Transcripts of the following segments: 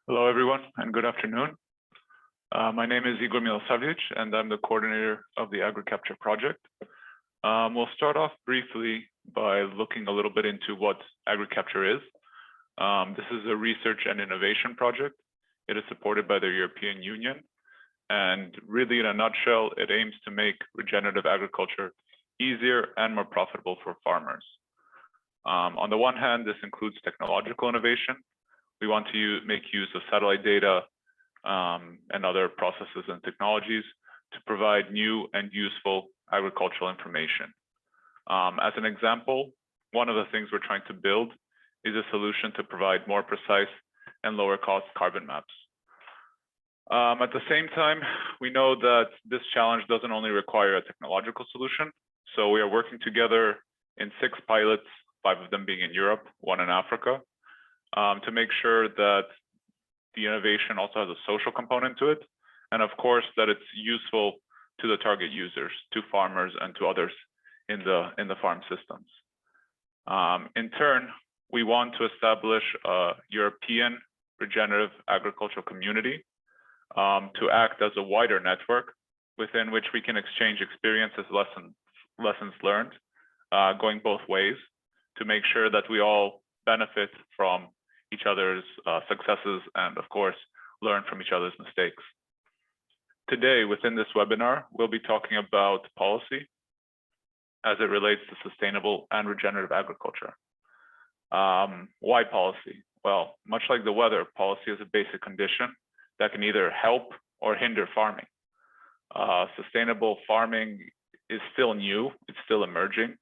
Hello, everyone, and good afternoon. My name is Igor Milosavljevic, and I'm the coordinator of the AgriCapture project. We'll start off briefly by looking a little bit into what AgriCapture is. This is a research and innovation project. It is supported by the European Union. And really, in a nutshell, it aims to make regenerative agriculture easier and more profitable for farmers. On the one hand, this includes technological innovation. We want to make use of satellite data and other processes and technologies to provide new and useful agricultural information. As an example, one of the things we're trying to build is a solution to provide more precise and lower cost carbon maps. At the same time, we know that this challenge doesn't only require a technological solution. So we are working together in 6 pilots, 5 of them being in Europe, 1 in Africa, to make sure that the innovation also has a social component to it. And of course, that it's useful to the target users, to farmers and to others in the farm systems. In turn, we want to establish a European Regenerative Agriculture Community to act as a wider network within which we can exchange experiences, lessons learned, going both ways to make sure that we all benefit from each other's successes and, of course, learn from each other's mistakes. Today, within this webinar, we'll be talking about policy as it relates to sustainable and regenerative agriculture. Why policy? Well, much like the weather, policy is a basic condition that can either help or hinder farming. Sustainable farming is still new, it's still emerging,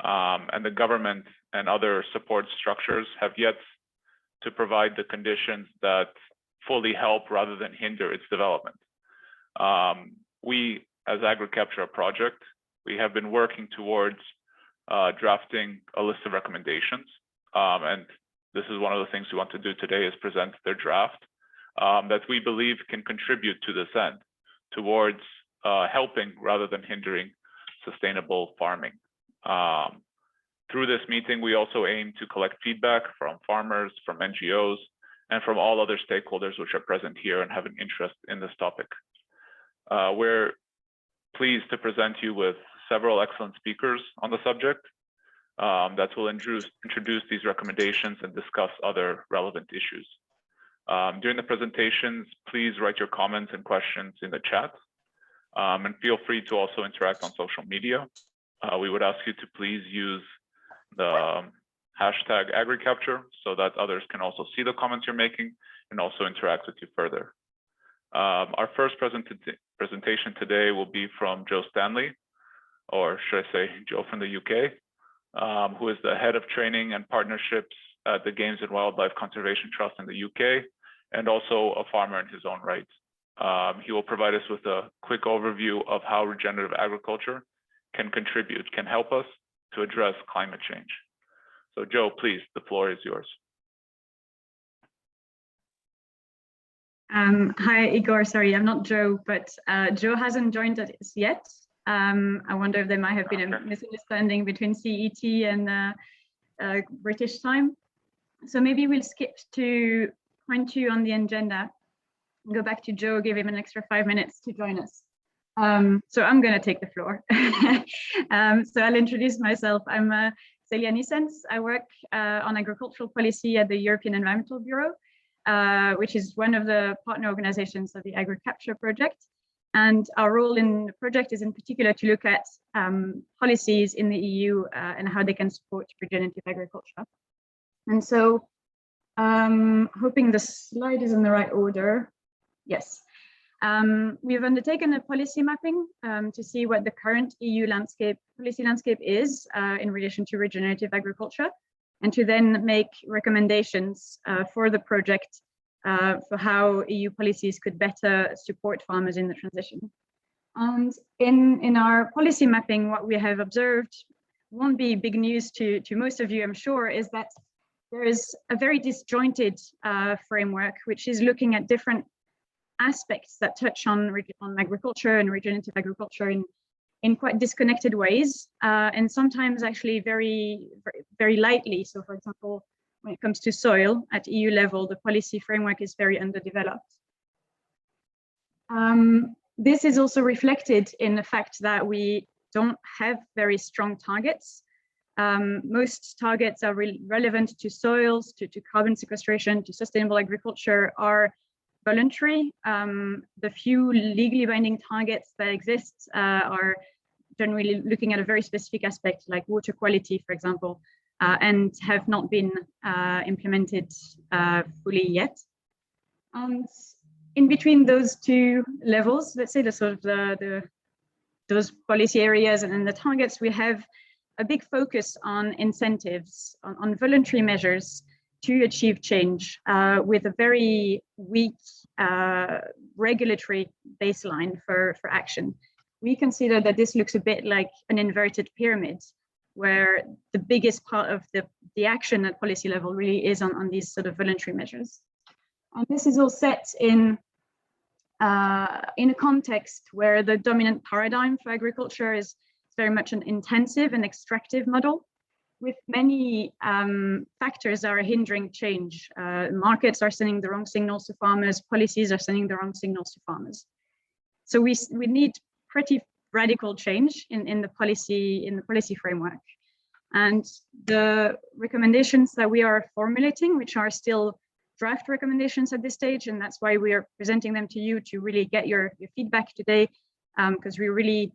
and the government and other support structures have yet to provide the conditions that fully help rather than hinder its development. We, as AgriCapture project, we have been working towards drafting a list of recommendations. And this is one of the things we want to do today is present their draft that we believe can contribute to this end towards helping rather than hindering sustainable farming. Through this meeting, we also aim to collect feedback from farmers, from NGOs, and from all other stakeholders which are present here and have an interest in this topic. We're pleased to present you with several excellent speakers on the subject that will introduce these recommendations and discuss other relevant issues. During the presentations, please write your comments and questions in the chat, and feel free to also interact on social media. We would ask you to please use the hashtag AgriCapture so that others can also see the comments you're making and also interact with you further. Our first presentation today will be from Joe Stanley, or should I say Joe from the UK, who is the head of training and partnerships at the Games and Wildlife Conservation Trust in the UK, and also a farmer in his own right. He will provide us with a quick overview of how regenerative agriculture can contribute, can help us to address climate change. So Joe, please, the floor is yours. Hi, Igor. Sorry, I'm not Joe, but Joe hasn't joined us yet. I wonder if there might have been a misunderstanding between CET and British time. So maybe we'll skip to point 2 on the agenda, go back to Joe, give him an extra 5 minutes to join us. So I'm going to take the floor. So I'll introduce myself. I'm Celia Nissens. I work on agricultural policy at the European Environmental Bureau, which is one of the partner organizations of the AgriCapture project. And our role in the project is in particular to look at policies in the EU and how they can support regenerative agriculture. And so hoping the slide is in the right order. Yes. We've undertaken a policy mapping to see what the current EU policy landscape is in relation to regenerative agriculture, and to then make recommendations for the project for how EU policies could better support farmers in the transition. And in our policy mapping, what we have observed won't be big news to most of you, I'm sure, is that there is a very disjointed framework, which is looking at different aspects that touch on agriculture and regenerative agriculture in quite disconnected ways, and sometimes actually very lightly. So for example, when it comes to soil at EU level, the policy framework is very underdeveloped. This is also reflected in the fact that we don't have very strong targets. Most targets are relevant to soils, to carbon sequestration, to sustainable agriculture are voluntary. The few legally binding targets that exist are generally looking at a very specific aspect like water quality, for example, and have not been implemented fully yet. And in between those two levels, let's say the sort of those policy areas and the targets, we have a big focus on incentives, on voluntary measures to achieve change with a very weak regulatory baseline for action. We consider that this looks a bit like an inverted pyramid, where the biggest part of the action at policy level really is on these sort of voluntary measures. And this is all set in a context where the dominant paradigm for agriculture is very much an intensive and extractive model, with many factors that are hindering change. Markets are sending the wrong signals to farmers, policies are sending the wrong signals to farmers. So we need pretty radical change in the policy framework. And the recommendations that we are formulating, which are still draft recommendations at this stage, and that's why we are presenting them to you to really get your feedback today, because we're really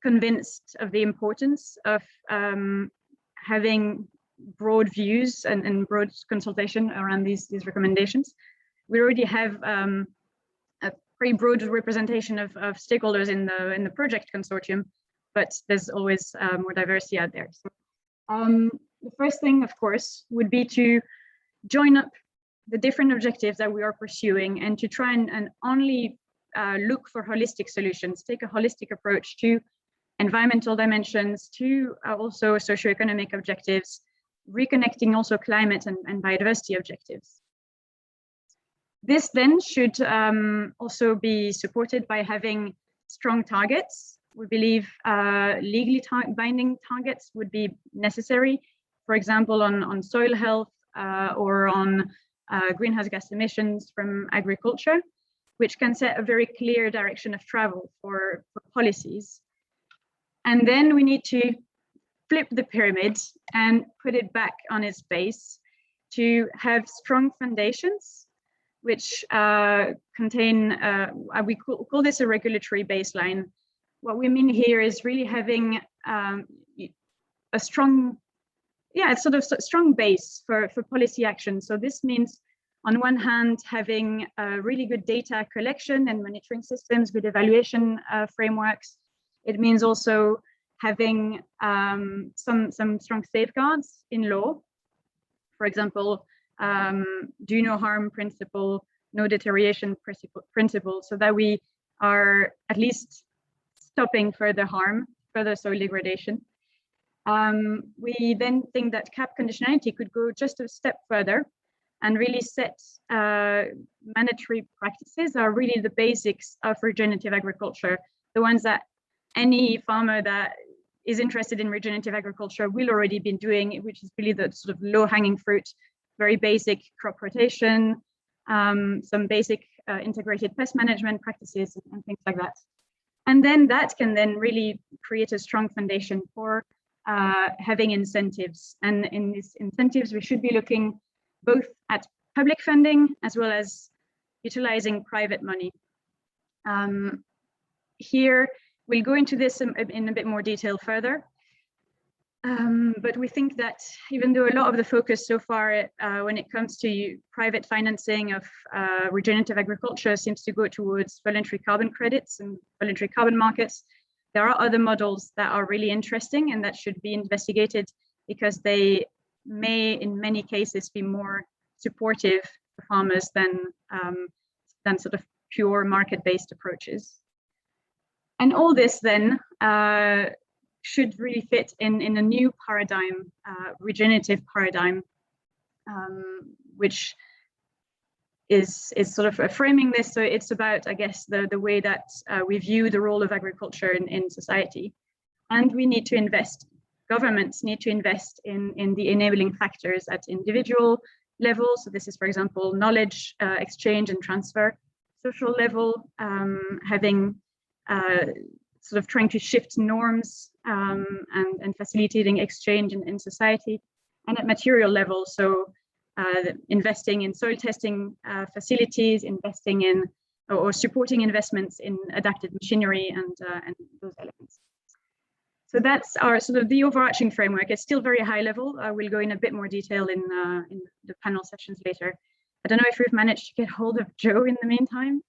convinced of the importance of having broad views and broad consultation around these recommendations. We already have a pretty broad representation of stakeholders in the project consortium, but there's always more diversity out there. So the first thing, of course, would be to join up the different objectives that we are pursuing and to try and only look for holistic solutions, take a holistic approach to environmental dimensions, to also socioeconomic objectives, reconnecting also climate and biodiversity objectives. This then should also be supported by having strong targets. We believe legally binding targets would be necessary, for example, on soil health or on greenhouse gas emissions from agriculture, which can set a very clear direction of travel for policies. And then we need to flip the pyramid and put it back on its base to have strong foundations, which contain, we call this a regulatory baseline. What we mean here is really having a strong, sort of strong base for policy action. So this means, on one hand, having really good data collection and monitoring systems, good evaluation frameworks. It means also having some strong safeguards in law. For example, do no harm principle, no deterioration principle, so that we are at least stopping further harm, further soil degradation. We then think that CAP conditionality could go just a step further and really set mandatory practices are really the basics of regenerative agriculture, the ones that any farmer that is interested in regenerative agriculture will already be doing, which is really the sort of low-hanging fruit, very basic crop rotation, some basic integrated pest management practices and things like that. And then that can then really create a strong foundation for having incentives. And in these incentives, we should be looking both at public funding as well as utilizing private money. Here, we'll go into this in a bit more detail further. But we think that even though a lot of the focus so far when it comes to private financing of regenerative agriculture seems to go towards voluntary carbon credits and voluntary carbon markets, there are other models that are really interesting and that should be investigated because they may, in many cases, be more supportive for farmers than sort of pure market-based approaches. And all this then should really fit in a new paradigm, regenerative paradigm, which is sort of framing this. So it's about, I guess, the way that we view the role of agriculture in society. And we need to invest governments need to invest in the enabling factors at individual level. So this is, for example, knowledge exchange and transfer. Social level, having sort of trying to shift norms and facilitating exchange in society, and at material level, so investing in soil testing facilities, investing in or supporting investments in adaptive machinery and those elements. So that's our sort of the overarching framework. It's still very high level. We'll go in a bit more detail in the panel sessions later. I don't know if we've managed to get hold of Joe in the meantime.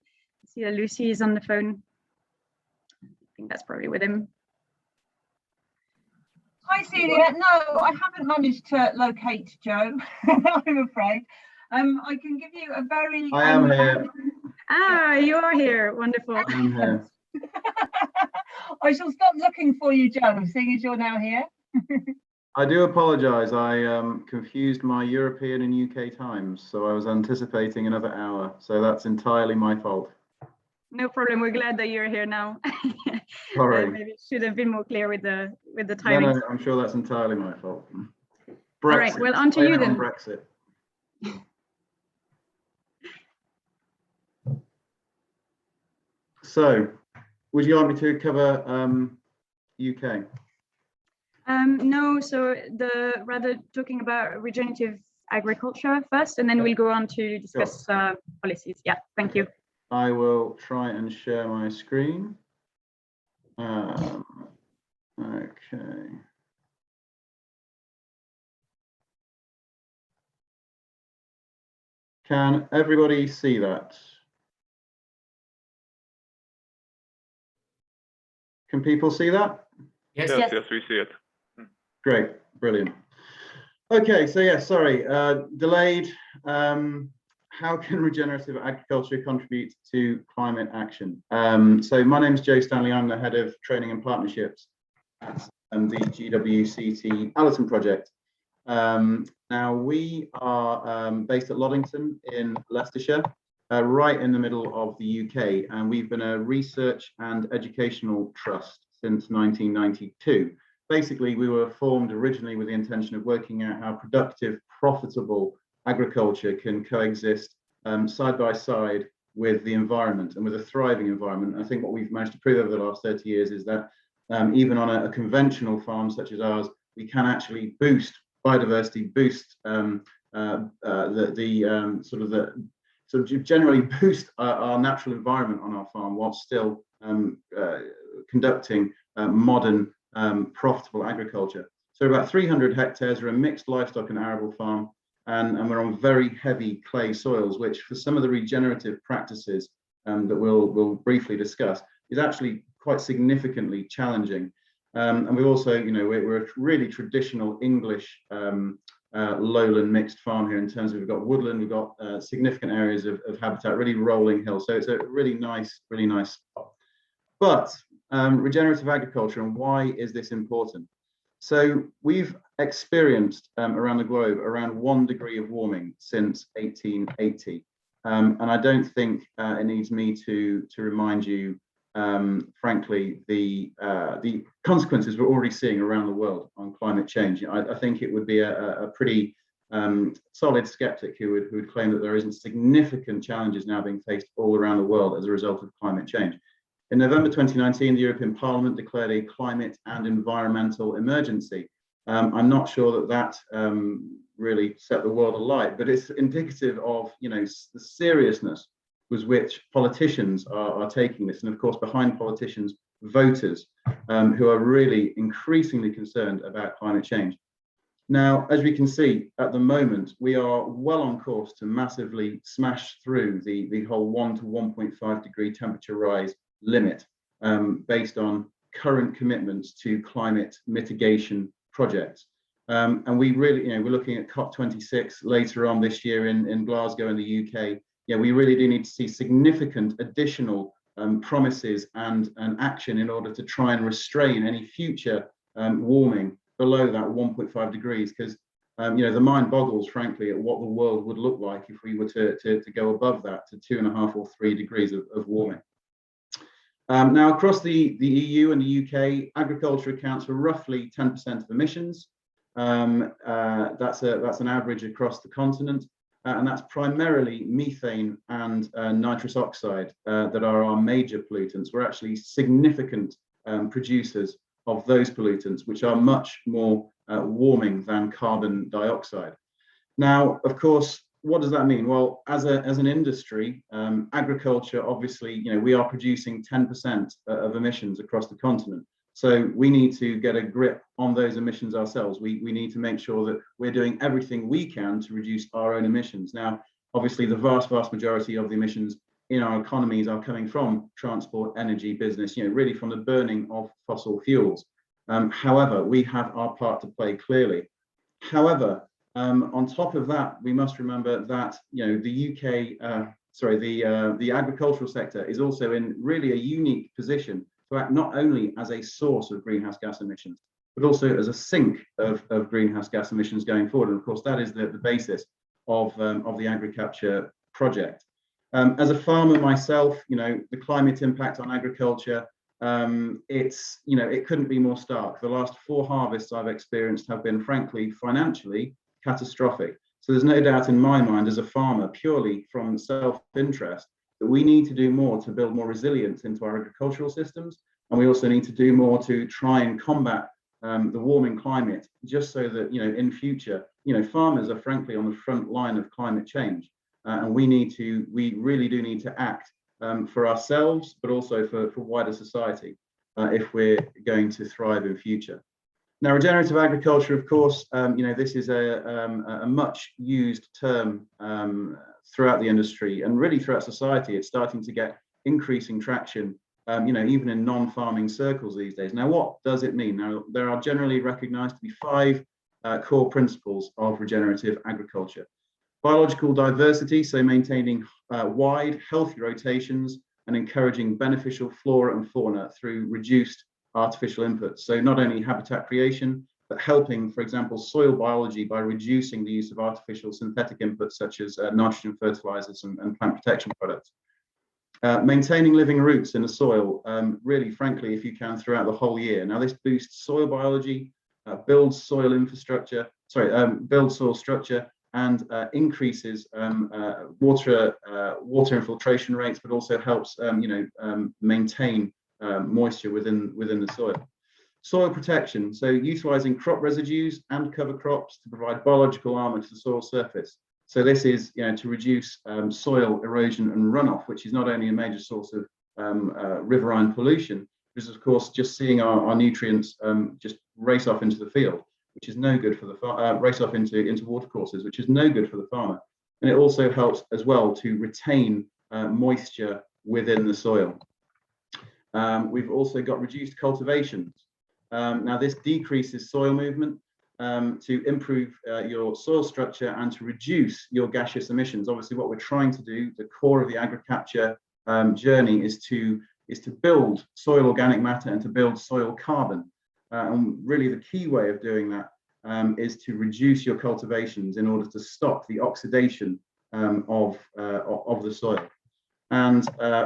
I see that Lucy is on the phone. I think that's probably with him. Hi, Celia. No, I haven't managed to locate Joe, I'm afraid. I can give you a very... I am here. Ah, you are here. Wonderful. I'm here. I shall stop looking for you, Joe, seeing as you're now here. I do apologise. I confused my European and UK times, so I was anticipating another hour. So that's entirely my fault. No problem. We're glad that you're here now. Sorry. Maybe it should have been more clear with the timing. No, I'm sure that's entirely my fault. Brexit. All right. Well, on to you then. Brexit. So, would you like me to cover UK? No, so rather talking about regenerative agriculture first, and then we'll go on to discuss policies. Yeah, thank you. I will try and share my screen. Okay. Can everybody see that? Can people see that? Yes, we see it. Great, brilliant. Okay, so yeah, sorry, delayed. How can regenerative agriculture contribute to climate action? So my name is Joe Stanley. I'm the head of training and partnerships at the GWCT Allerton project. Now we are based at Loddington in Leicestershire, right in the middle of the UK, and we've been a research and educational trust since 1992. Basically, we were formed originally with the intention of working out how productive, profitable agriculture can coexist side by side with the environment and with a thriving environment. I think what we've managed to prove over the last 30 years is that even on a conventional farm such as ours, we can actually boost biodiversity, boost generally boost our natural environment on our farm while still conducting modern profitable agriculture. So about 300 hectares are a mixed livestock and arable farm, and we're on very heavy clay soils, which for some of the regenerative practices that we'll briefly discuss is actually quite significantly challenging. And we also, we're a really traditional English lowland mixed farm here in terms of we've got woodland, we've got significant areas of habitat, really rolling hills. So it's a really nice spot. But regenerative agriculture, and why is this important? So we've experienced around the globe around 1 degree of warming since 1880. And I don't think it needs me to remind you, frankly, the consequences we're already seeing around the world on climate change. I think it would be a pretty solid skeptic who would claim that there isn't significant challenges now being faced all around the world as a result of climate change. In November 2019, the European Parliament declared a climate and environmental emergency. I'm not sure that really set the world alight, but it's indicative of the seriousness with which politicians are taking this, and of course behind politicians, voters who are really increasingly concerned about climate change. Now, as we can see at the moment, we are well on course to massively smash through the whole 1 to 1.5 degree temperature rise limit based on current commitments to climate mitigation projects. And we really, we're looking at COP26 later on this year in Glasgow in the UK. Yeah, we really do need to see significant additional promises and action in order to try and restrain any future warming below that 1.5 degrees, because the mind boggles, frankly, at what the world would look like if we were to go above that to 2.5 or 3 degrees of warming. Now, across the EU and the UK, agriculture accounts for roughly 10% of emissions. That's an average across the continent, and that's primarily methane and nitrous oxide that are our major pollutants. We're actually significant producers of those pollutants, which are much more warming than carbon dioxide. Now, of course, what does that mean? Well, as an industry, agriculture, obviously, we are producing 10% of emissions across the continent. So we need to get a grip on those emissions ourselves. We need to make sure that we're doing everything we can to reduce our own emissions. Now, obviously, the vast majority of the emissions in our economies are coming from transport, energy, business, really from the burning of fossil fuels. However, we have our part to play clearly. However, on top of that, we must remember that the agricultural sector is also in really a unique position to act not only as a source of greenhouse gas emissions, but also as a sink of greenhouse gas emissions going forward. And of course, that is the basis of the agriculture project. As a farmer myself, the climate impact on agriculture, it couldn't be more stark. The last 4 harvests I've experienced have been, frankly, financially catastrophic. So there's no doubt in my mind, as a farmer, purely from self-interest, that we need to do more to build more resilience into our agricultural systems. And we also need to do more to try and combat the warming climate, just so that, in future, farmers are frankly on the front line of climate change. And we really do need to act for ourselves, but also for wider society, if we're going to thrive in future. Now, regenerative agriculture, of course, this is a much used term throughout the industry and really throughout society. It's starting to get increasing traction, even in non-farming circles these days. Now, what does it mean? Now, there are generally recognized to be 5 core principles of regenerative agriculture. Biological diversity, so maintaining wide, healthy rotations and encouraging beneficial flora and fauna through reduced artificial inputs. So not only habitat creation, but helping, for example, soil biology by reducing the use of artificial synthetic inputs such as nitrogen fertilizers and plant protection products. Maintaining living roots in the soil, really, frankly, if you can, throughout the whole year. Now, this boosts soil biology, builds soil infrastructure, builds soil structure, and increases water infiltration rates, but also helps, maintain moisture within the soil. Soil protection, so utilizing crop residues and cover crops to provide biological armor to the soil surface. So this is, to reduce soil erosion and runoff, which is not only a major source of riverine pollution, but is of course just seeing our nutrients just race off into the field, which is no good for the race off into watercourses, which is no good for the farmer. And it also helps as well to retain moisture within the soil. We've also got reduced cultivations. Now, this decreases soil movement to improve your soil structure and to reduce your gaseous emissions. Obviously, what we're trying to do, the core of the agriculture journey, is to build soil organic matter and to build soil carbon. And really, the key way of doing that is to reduce your cultivations in order to stop the oxidation of the soil. And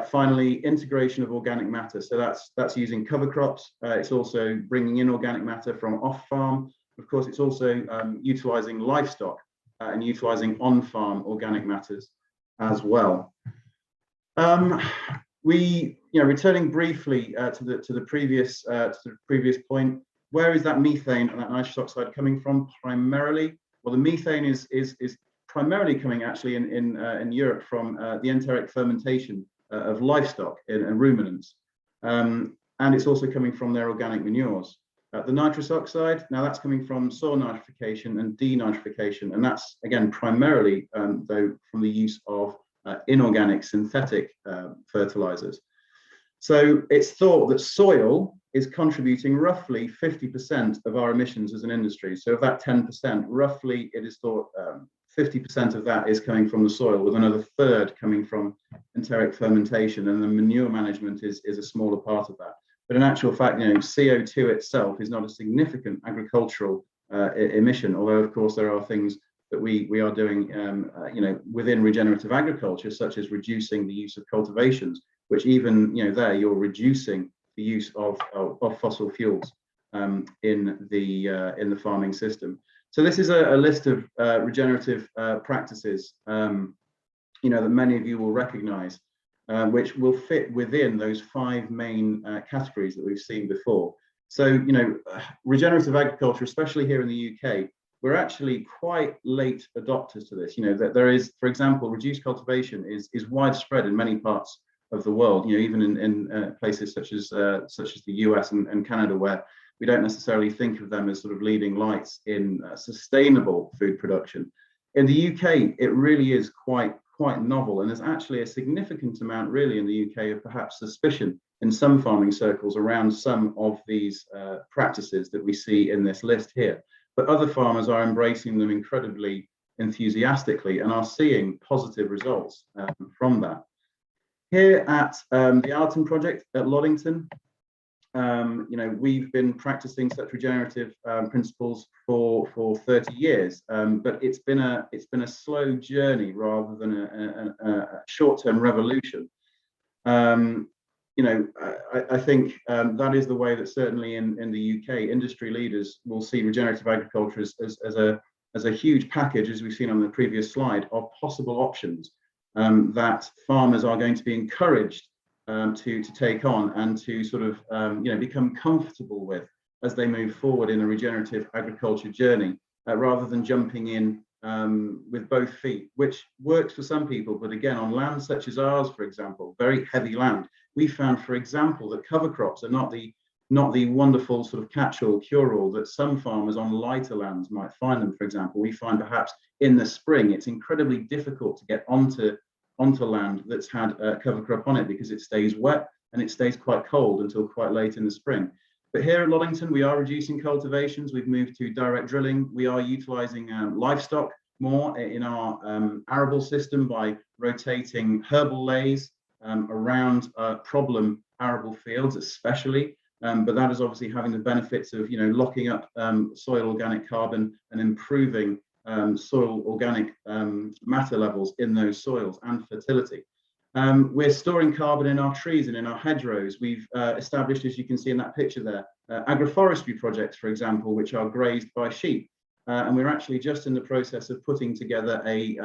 finally, integration of organic matter. So that's using cover crops. It's also bringing in organic matter from off-farm. Of course, it's also utilizing livestock and utilizing on-farm organic matters as well. Returning briefly to the previous point, where is that methane and that nitrous oxide coming from primarily? Well, the methane is primarily coming actually in Europe from the enteric fermentation of livestock and ruminants, and it's also coming from their organic manures. The nitrous oxide, now that's coming from soil nitrification and denitrification, and that's again primarily though from the use of inorganic synthetic fertilizers. So it's thought that soil is contributing roughly 50% of our emissions as an industry. So of that 10%, roughly it is thought 50% of that is coming from the soil, with another third coming from enteric fermentation, and the manure management is a smaller part of that. But in actual fact, CO2 itself is not a significant agricultural emission, although of course there are things that we are doing, within regenerative agriculture, such as reducing the use of cultivations, which even, there you're reducing the use of fossil fuels in the farming system. So this is a list of regenerative practices, that many of you will recognize, which will fit within those 5 main categories that we've seen before. So, regenerative agriculture, especially here in the UK, we're actually quite late adopters to this. That there is, for example, reduced cultivation is widespread in many parts of the world. Even in places such as the US and Canada, where we don't necessarily think of them as sort of leading lights in sustainable food production. In the UK, it really is quite novel, and there's actually a significant amount really in the UK of perhaps suspicion in some farming circles around some of these practices that we see in this list here. But other farmers are embracing them incredibly enthusiastically and are seeing positive results from that. Here at the Allerton project at Loddington, we've been practicing such regenerative principles for 30 years, but it's been a slow journey rather than a short-term revolution. I think that is the way that certainly in the UK, industry leaders will see regenerative agriculture as a huge package, as we've seen on the previous slide, of possible options that farmers are going to be encouraged to take on and to sort of become comfortable with as they move forward in a regenerative agriculture journey, rather than jumping in with both feet, which works for some people. But again, on land such as ours, for example, very heavy land, we found, for example, that cover crops are not the wonderful sort of catch-all, cure-all that some farmers on lighter lands might find them. For example, we find perhaps in the spring it's incredibly difficult to get onto land that's had a cover crop on it, because it stays wet and it stays quite cold until quite late in the spring. But here at Loddington, we are reducing cultivations. We've moved to direct drilling. We are utilising livestock more in our arable system by rotating herbal lays around problem arable fields especially. But that is obviously having the benefits of locking up soil organic carbon and improving soil organic matter levels in those soils and fertility. We're storing carbon in our trees and in our hedgerows. We've established, as you can see in that picture there, agroforestry projects, for example, which are grazed by sheep. And we're actually just in the process of putting together a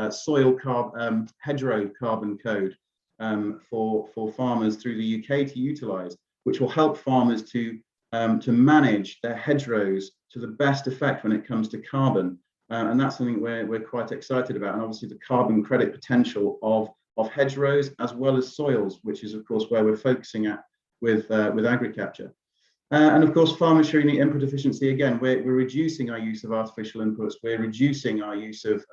hedgerow carbon code for farmers through the UK to utilise, which will help farmers to manage their hedgerows to the best effect when it comes to carbon. And that's something we're quite excited about. And obviously the carbon credit potential of hedgerows as well as soils, which is of course where we're focusing at with agriculture. And of course, farm machinery input efficiency, again, we're reducing our use of artificial inputs. We're reducing our use of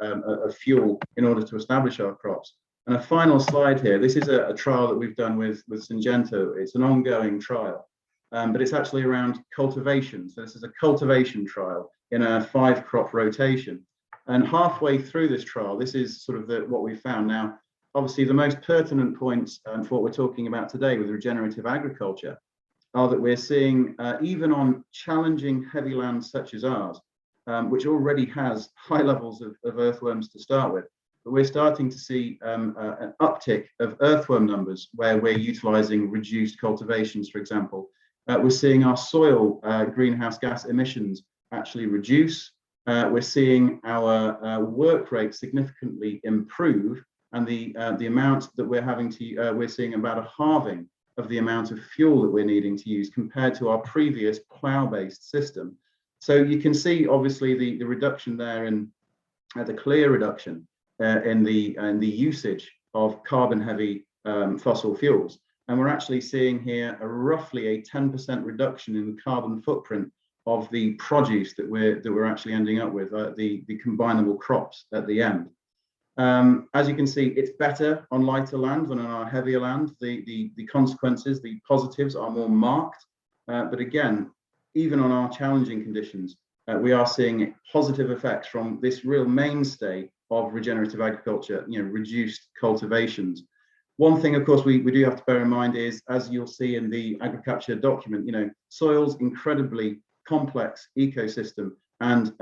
fuel in order to establish our crops. And a final slide here, this is a trial that we've done with Syngenta. It's an ongoing trial, but it's actually around cultivation. So this is a cultivation trial in a 5-crop rotation. And halfway through this trial, this is sort of what we found. Now, obviously, the most pertinent points for what we're talking about today with regenerative agriculture are that we're seeing, even on challenging heavy lands such as ours, which already has high levels of earthworms to start with, but we're starting to see an uptick of earthworm numbers where we're utilising reduced cultivations, for example. We're seeing our soil greenhouse gas emissions actually reduce. We're seeing our work rate significantly improve, and the amount that we're seeing about a halving of the amount of fuel that we're needing to use compared to our previous plough-based system. So you can see obviously the reduction there in the clear reduction in the usage of carbon-heavy fossil fuels, and we're actually seeing here roughly a 10% reduction in the carbon footprint of the produce that we're actually ending up with, the combinable crops at the end. As you can see, it's better on lighter land than on our heavier land. The consequences, the positives are more marked, but again, even on our challenging conditions, we are seeing positive effects from this real mainstay of regenerative agriculture, reduced cultivations. One thing, of course, we do have to bear in mind is, as you'll see in the agriculture document, soil's incredibly complex ecosystem. And,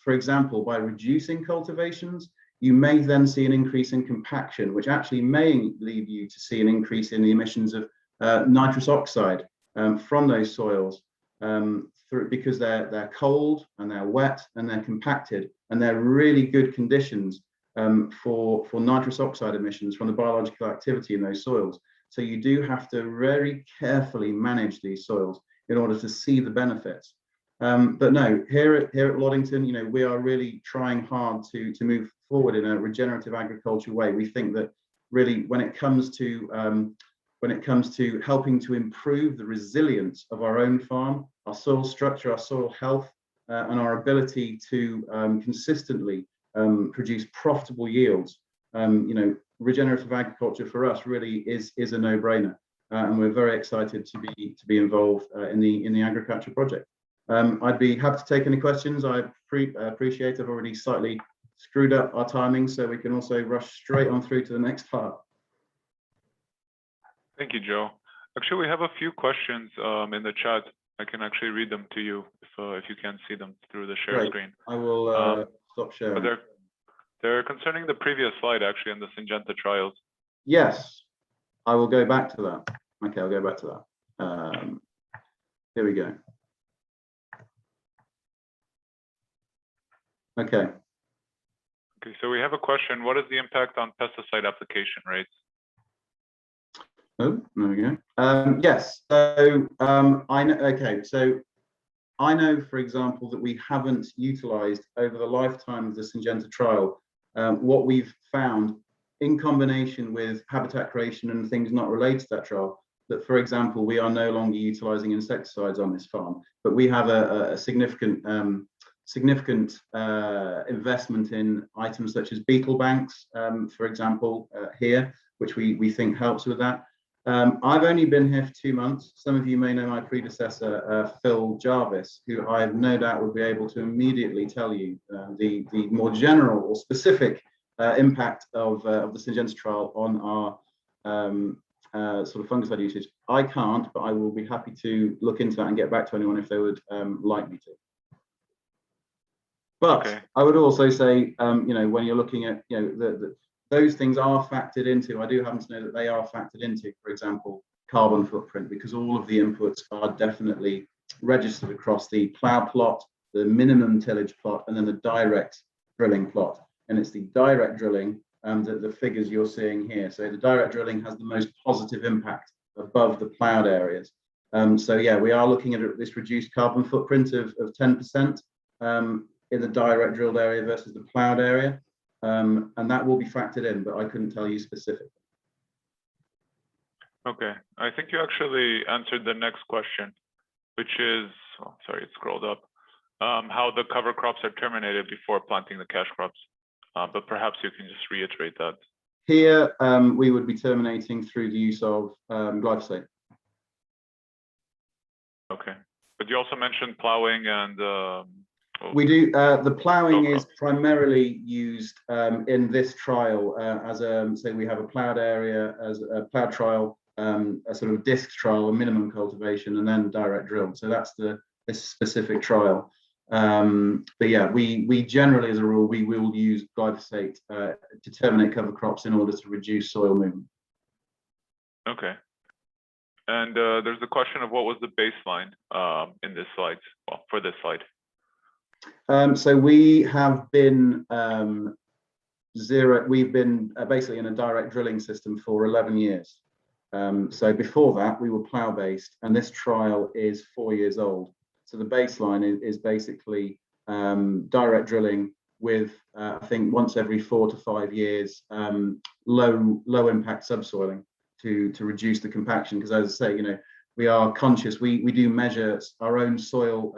for example, by reducing cultivations, you may then see an increase in compaction, which actually may lead you to see an increase in the emissions of nitrous oxide from those soils because they're cold and they're wet and they're compacted, and they're really good conditions for nitrous oxide emissions from the biological activity in those soils. So you do have to very carefully manage these soils in order to see the benefits. But no, here at Loddington, we are really trying hard to move forward in a regenerative agriculture way. We think that really when it comes to helping to improve the resilience of our own farm, our soil structure, our soil health, and our ability to consistently produce profitable yields, regenerative agriculture for us really is a no-brainer, and we're very excited to be involved in the agriculture project. I'd be happy to take any questions. I appreciate I've already slightly screwed up our timing, so we can also rush straight on through to the next part. Thank you, Joe. Actually, we have a few questions in the chat. I can actually read them to you if you can't see them through the share screen. I will stop sharing. But they're concerning the previous slide, actually, on the Syngenta trials. Yes, I will go back to that. Okay, I'll go back to that. Here we go. Okay. Okay, so we have a question. What is the impact on pesticide application rates? Oh, there we go. Yes, so I know. Okay, so I know, for example, that we haven't utilized over the lifetime of the Syngenta trial what we've found in combination with habitat creation and things not related to that trial. That, for example, we are no longer utilizing insecticides on this farm, but we have a significant investment in items such as beetle banks, for example, here, which we think helps with that. I've only been here for 2 months. Some of you may know my predecessor, Phil Jarvis, who I have no doubt would be able to immediately tell you the more general or specific impact of the Syngenta trial on our sort of fungicide usage. I can't, but I will be happy to look into that and get back to anyone if they would like me to. But okay. I would also say, when you're looking at, those things are factored into. I do happen to know that they are factored into, for example, carbon footprint, because all of the inputs are definitely registered across the plough plot, the minimum tillage plot, and then the direct drilling plot. And it's the direct drilling that the figures you're seeing here. So the direct drilling has the most positive impact above the ploughed areas. So yeah, we are looking at this reduced carbon footprint of 10% in the direct drilled area versus the ploughed area. And that will be factored in, but I couldn't tell you specifically. Okay, I think you actually answered the next question, which is, oh, sorry, it scrolled up, how the cover crops are terminated before planting the cash crops. But perhaps you can just reiterate that. Here, we would be terminating through the use of glyphosate. Okay, but you also mentioned plowing and we do. The ploughing is primarily used in this trial as say we have a ploughed area as a ploughed trial, a sort of disc trial, a minimum cultivation, and then direct drill. So that's this specific trial. But yeah, we generally, as a rule, we will use glyphosate to terminate cover crops in order to reduce soil movement. Okay. And there's the question of what was the baseline in this slide, well, for this slide. So we have been we've been basically in a direct drilling system for 11 years. So before that, we were plough based, and this trial is 4 years old. So the baseline is basically direct drilling with, I think, once every 4 to 5 years, low impact subsoiling to reduce the compaction. Because as I say, we are conscious. We do measure our own soil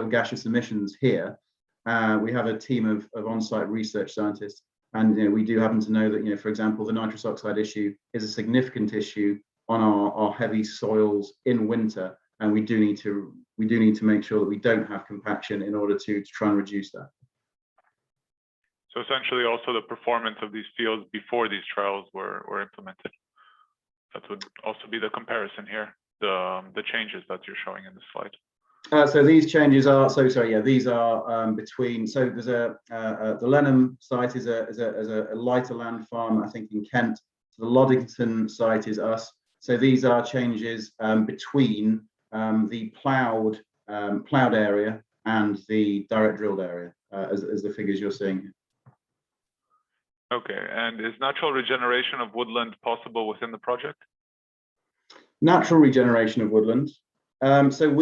gaseous emissions here. We have a team of on-site research scientists, and we do happen to know that, for example, the nitrous oxide issue is a significant issue on our heavy soils in winter, and we do need to make sure that we don't have compaction in order to try and reduce that. So essentially, also the performance of these fields before these trials were implemented. That would also be the comparison here. The changes that you're showing in the slide. So these changes are, these are between, so there's the Lenham site is a lighter land farm, I think in Kent. The Loddington site is us. So these are changes between the ploughed area and the direct drilled area, as the figures you're seeing. Okay, and is natural regeneration of woodland possible within the project? Natural regeneration of woodland. So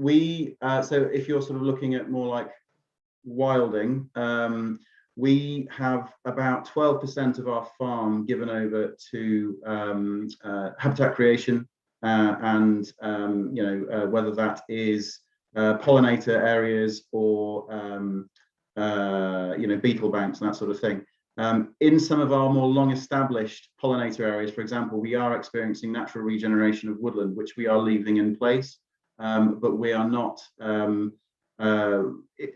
if you're sort of looking at more like wilding, we have about 12% of our farm given over to habitat creation, and whether that is pollinator areas or beetle banks and that sort of thing. In some of our more long-established pollinator areas, for example, we are experiencing natural regeneration of woodland, which we are leaving in place, but we are not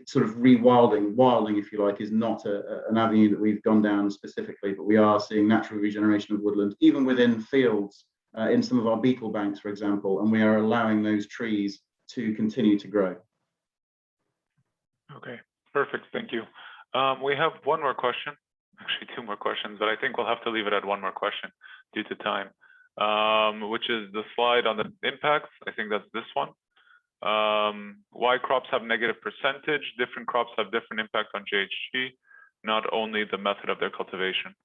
sort of rewilding. Wilding, if you like, is not an avenue that we've gone down specifically, but we are seeing natural regeneration of woodland, even within fields, in some of our beetle banks, for example, and we are allowing those trees to continue to grow. Okay, perfect, thank you. We have one more question. Actually, two more questions, but I think we'll have to leave it at one more question due to time, which is the slide on the impacts. I think that's this one. Why crops have negative percentage? Different crops have different impact on GHG, not only the method of their cultivation.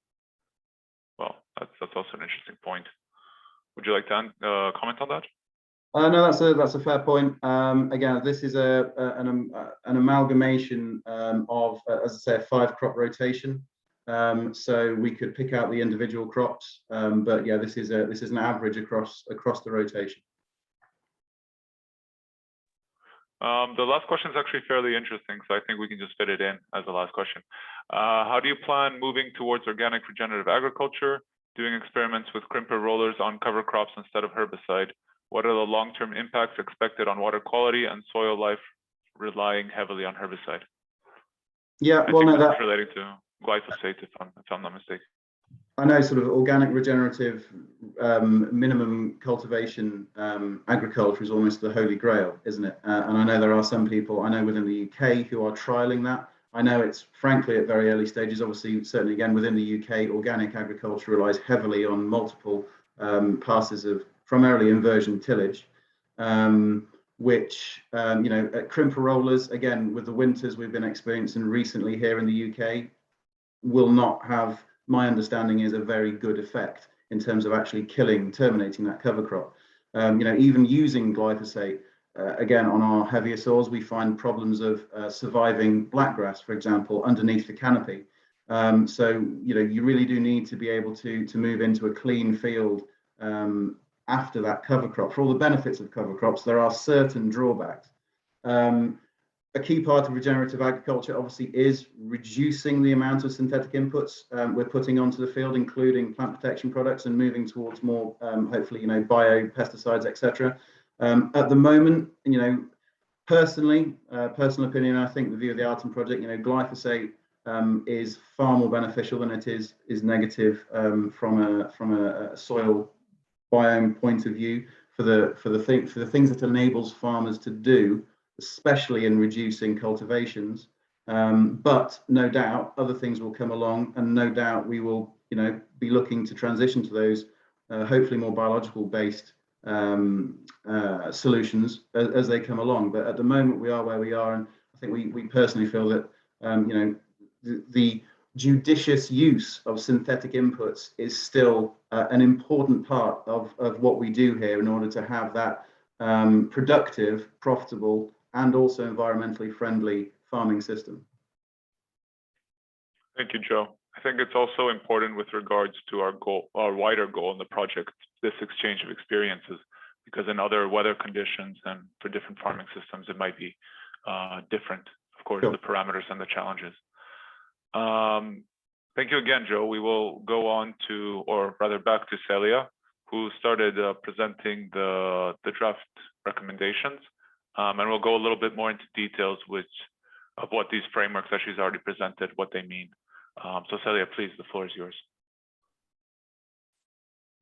Well, that's also an interesting point. Would you like to comment on that? No, that's a fair point. Again, this is an amalgamation of, as I say, a 5-crop rotation. So we could pick out the individual crops, but yeah, this is an average across the rotation. The last question is actually fairly interesting, so I think we can just fit it in as the last question. How do you plan moving towards organic regenerative agriculture, doing experiments with crimper rollers on cover crops instead of herbicide? What are the long-term impacts expected on water quality and soil life relying heavily on herbicide? Yeah, I think that's relating to glyphosate, if I'm not mistaken. I know sort of organic regenerative minimum cultivation agriculture is almost the holy grail, isn't it? And I know there are some people I know within the UK who are trialing that. I know it's frankly at very early stages. Obviously, certainly again within the UK, organic agriculture relies heavily on multiple passes of primarily inversion tillage, which at crimper rollers, again with the winters we've been experiencing recently here in the UK, will not have, my understanding is, a very good effect in terms of actually terminating that cover crop. Even using glyphosate, again, on our heavier soils, we find problems of surviving blackgrass, for example, underneath the canopy. So, you really do need to be able to move into a clean field after that cover crop. For all the benefits of cover crops, there are certain drawbacks. A key part of regenerative agriculture obviously is reducing the amount of synthetic inputs we're putting onto the field, including plant protection products, and moving towards more, hopefully, bio pesticides, etc. At the moment, personal opinion, I think the view of the Arten project, glyphosate is far more beneficial than it is negative from a soil biome point of view for the things that it enables farmers to do, especially in reducing cultivations. But no doubt other things will come along, and no doubt we will, be looking to transition to those hopefully more biological based solutions as they come along. But at the moment we are where we are, and I think we personally feel that the judicious use of synthetic inputs is still an important part of what we do here in order to have that productive, profitable, and also environmentally friendly farming system. Thank you, Joe. I think it's also important with regards to our wider goal in the project, this exchange of experiences, because in other weather conditions and for different farming systems, it might be different, of course, sure. The parameters and the challenges. Thank you again, Joe. We will go on to, or rather back to Celia, who started presenting the draft recommendations. And we'll go a little bit more into details of what these frameworks that she's already presented, what they mean. So Celia, please, the floor is yours.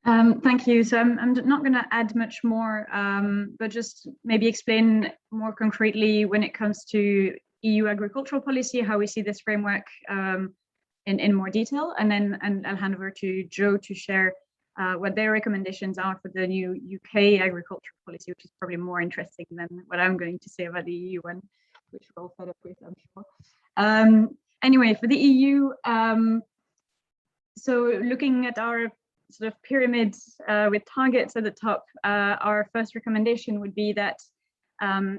Thank you. So I'm not going to add much more, but just maybe explain more concretely when it comes to EU agricultural policy, how we see this framework in more detail, and then I'll hand over to Joe to share what their recommendations are for the new UK agricultural policy, which is probably more interesting than what I'm going to say about the EU one, which we're all fed up with, I'm sure. Anyway, for the EU, so looking at our sort of pyramids with targets at the top, our first recommendation would be that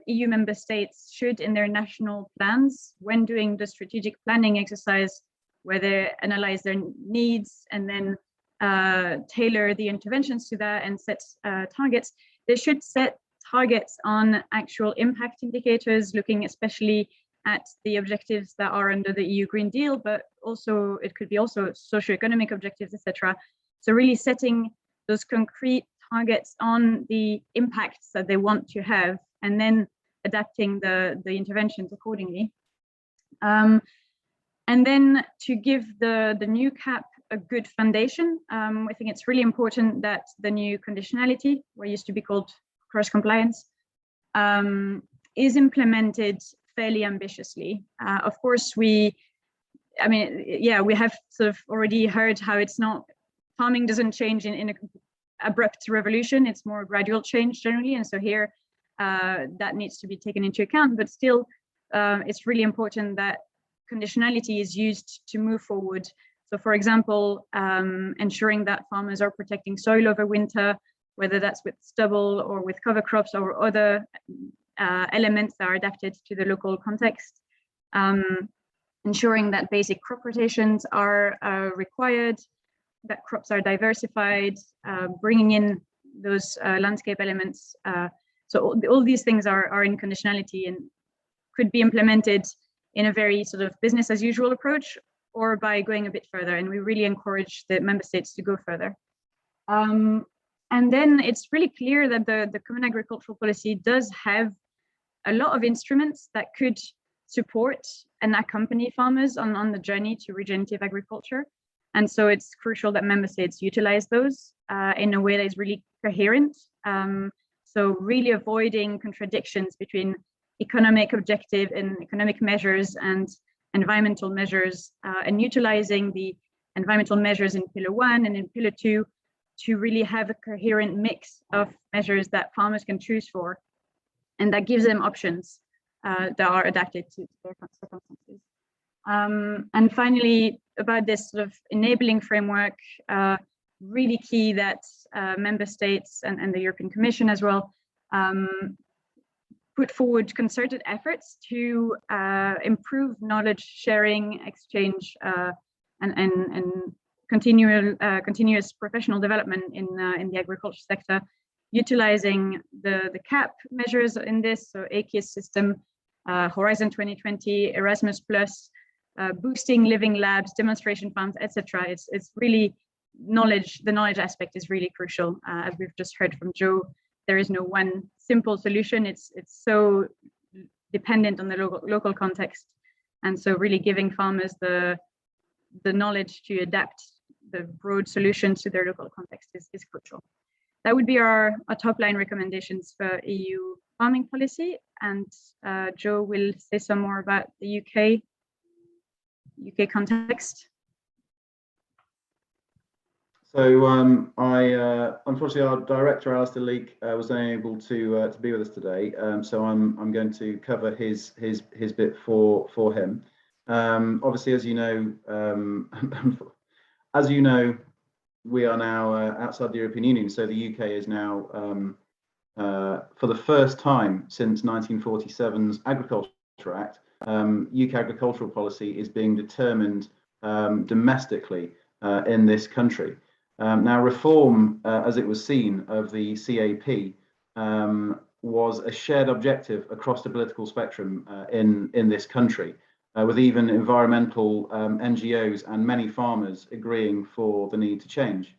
EU member states should, in their national plans, when doing the strategic planning exercise, where they analyze their needs and then tailor the interventions to that and set targets, they should set targets on actual impact indicators, looking especially at the objectives that are under the EU Green Deal, but also it could be also socioeconomic objectives, etc. So really setting those concrete targets on the impacts that they want to have, and then adapting the interventions accordingly. And then to give the new CAP a good foundation, I think it's really important that the new conditionality, what used to be called cross compliance, is implemented fairly ambitiously. Of course, we have sort of already heard how it's not, farming doesn't change in an abrupt revolution, it's more gradual change generally. And so here that needs to be taken into account, but still it's really important that conditionality is used to move forward. So for example, ensuring that farmers are protecting soil over winter, whether that's with stubble or with cover crops or other elements that are adapted to the local context. Ensuring that basic crop rotations are required, that crops are diversified, bringing in those landscape elements. So all these things are in conditionality and could be implemented in a very sort of business as usual approach, or by going a bit further. And we really encourage the member states to go further. And then it's really clear that the Common Agricultural Policy does have a lot of instruments that could support and accompany farmers on the journey to regenerative agriculture. And so it's crucial that member states utilize those in a way that is really coherent. So really avoiding contradictions between economic objective and economic measures and environmental measures, and utilizing the environmental measures in Pillar 1 and in Pillar 2 to really have a coherent mix of measures that farmers can choose for, and that gives them options that are adapted to their circumstances. And finally, about this sort of enabling framework, really key that member states and the European Commission as well put forward concerted efforts to improve knowledge sharing, exchange, and continuous professional development in the agriculture sector, utilizing the CAP measures in this, so AKIS system, Horizon 2020, Erasmus+, boosting living labs, demonstration farms, etc. It's really the knowledge aspect is really crucial. As we've just heard from Joe, there is no one simple solution. It's so dependent on the local context. And so really giving farmers the knowledge to adapt the broad solutions to their local context is crucial. That would be our top line recommendations for EU farming policy. And Joe will say some more about the UK context. So unfortunately, our director, Alistair Leake, was unable to be with us today. So I'm going to cover his bit for him. Obviously, as you know, we are now outside the European Union. So the UK is now, for the first time since 1947's Agriculture Act, UK agricultural policy is being determined domestically in this country. Now, reform, as it was seen, of the CAP was a shared objective across the political spectrum in this country, with even environmental NGOs and many farmers agreeing for the need to change.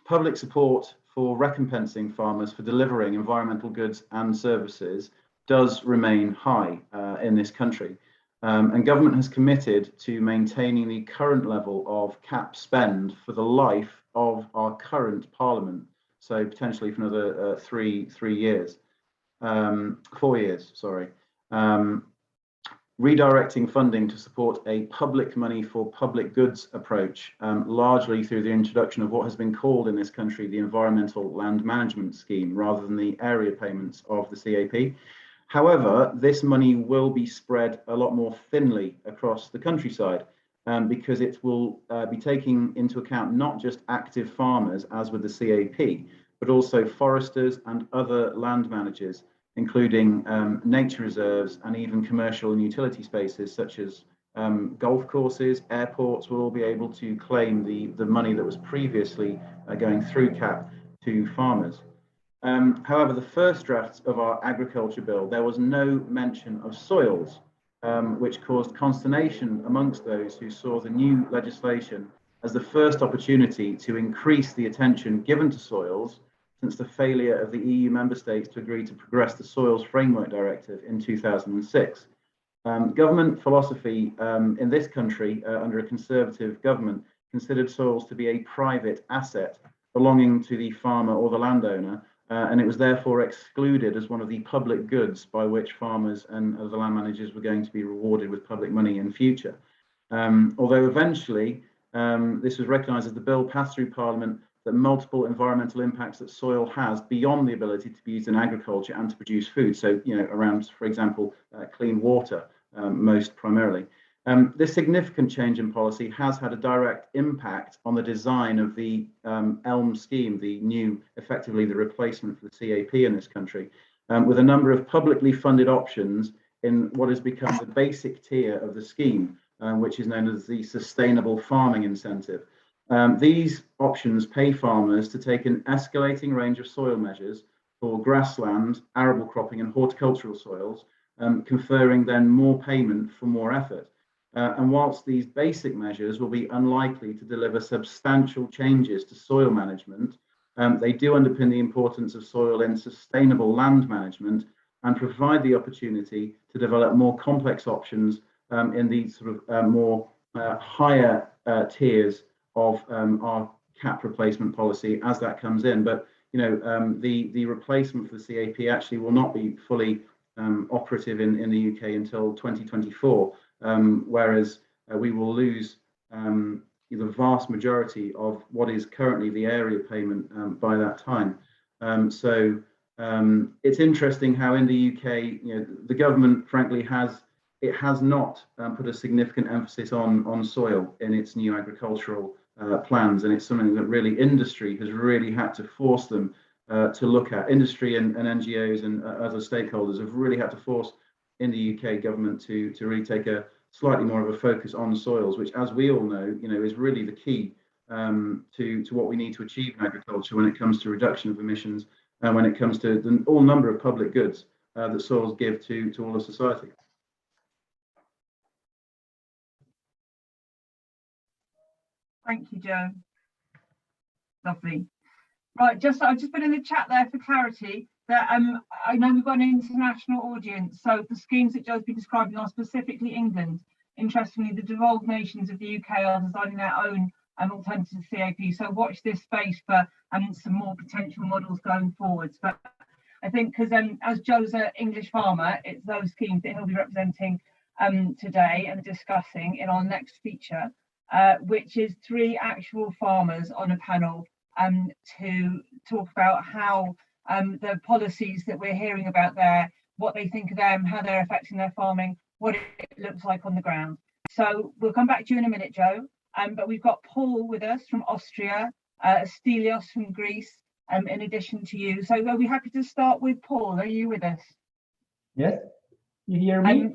Public support for recompensing farmers for delivering environmental goods and services does remain high in this country. And government has committed to maintaining the current level of CAP spend for the life of our current Parliament, so potentially for another 4 years, sorry. Redirecting funding to support a public money for public goods approach, largely through the introduction of what has been called in this country the Environmental Land Management Scheme, rather than the area payments of the CAP. However, this money will be spread a lot more thinly across the countryside, because it will be taking into account not just active farmers, as with the CAP, but also foresters and other land managers, including nature reserves and even commercial and utility spaces such as golf courses. Airports will all be able to claim the money that was previously going through CAP to farmers. However, the first draft of our agriculture bill, there was no mention of soils, which caused consternation amongst those who saw the new legislation as the first opportunity to increase the attention given to soils since the failure of the EU member states to agree to progress the Soils Framework Directive in 2006. Government philosophy in this country, under a Conservative government, considered soils to be a private asset belonging to the farmer or the landowner, and it was therefore excluded as one of the public goods by which farmers and other land managers were going to be rewarded with public money in future. Although eventually this was recognised as the bill passed through Parliament, that multiple environmental impacts that soil has beyond the ability to be used in agriculture and to produce food. So, around, for example, clean water, most primarily. This significant change in policy has had a direct impact on the design of the ELM scheme, the new, effectively the replacement for the CAP in this country, with a number of publicly funded options in what has become the basic tier of the scheme, which is known as the Sustainable Farming Incentive. These options pay farmers to take an escalating range of soil measures for grassland, arable cropping and horticultural soils, conferring then more payment for more effort. And whilst these basic measures will be unlikely to deliver substantial changes to soil management, they do underpin the importance of soil in sustainable land management and provide the opportunity to develop more complex options in these sort of more higher tiers of our CAP replacement policy as that comes in. But the replacement for the CAP actually will not be fully operative in the UK until 2024, whereas we will lose the vast majority of what is currently the area payment by that time. So it's interesting how in the UK, the government frankly has not put a significant emphasis on soil in its new agricultural plans, and it's something that really industry has really had to force them to look at. Industry and NGOs and other stakeholders have really had to force in the UK government to really take a slightly more of a focus on soils, which, as we all know, is really the key to what we need to achieve in agriculture when it comes to reduction of emissions and when it comes to the all number of public goods that soils give to all of society. Thank you, Joe. Lovely. Right, I've just put in the chat there for clarity that I know we've got an international audience, so the schemes that Joe's been describing are specifically England. Interestingly, the devolved nations of the UK are designing their own alternative CAP, so watch this space for some more potential models going forwards. But I think because as Joe's an English farmer, it's those schemes that he'll be representing today and discussing in our next feature, which is 3 actual farmers on a panel to talk about how the policies that we're hearing about there, what they think of them, how they're affecting their farming, what it looks like on the ground. So we'll come back to you in a minute, Joe. But we've got Paul with us from Austria, Stelios from Greece, in addition to you. So we'll be happy to start with Paul. Are you with us? Yes, you hear me?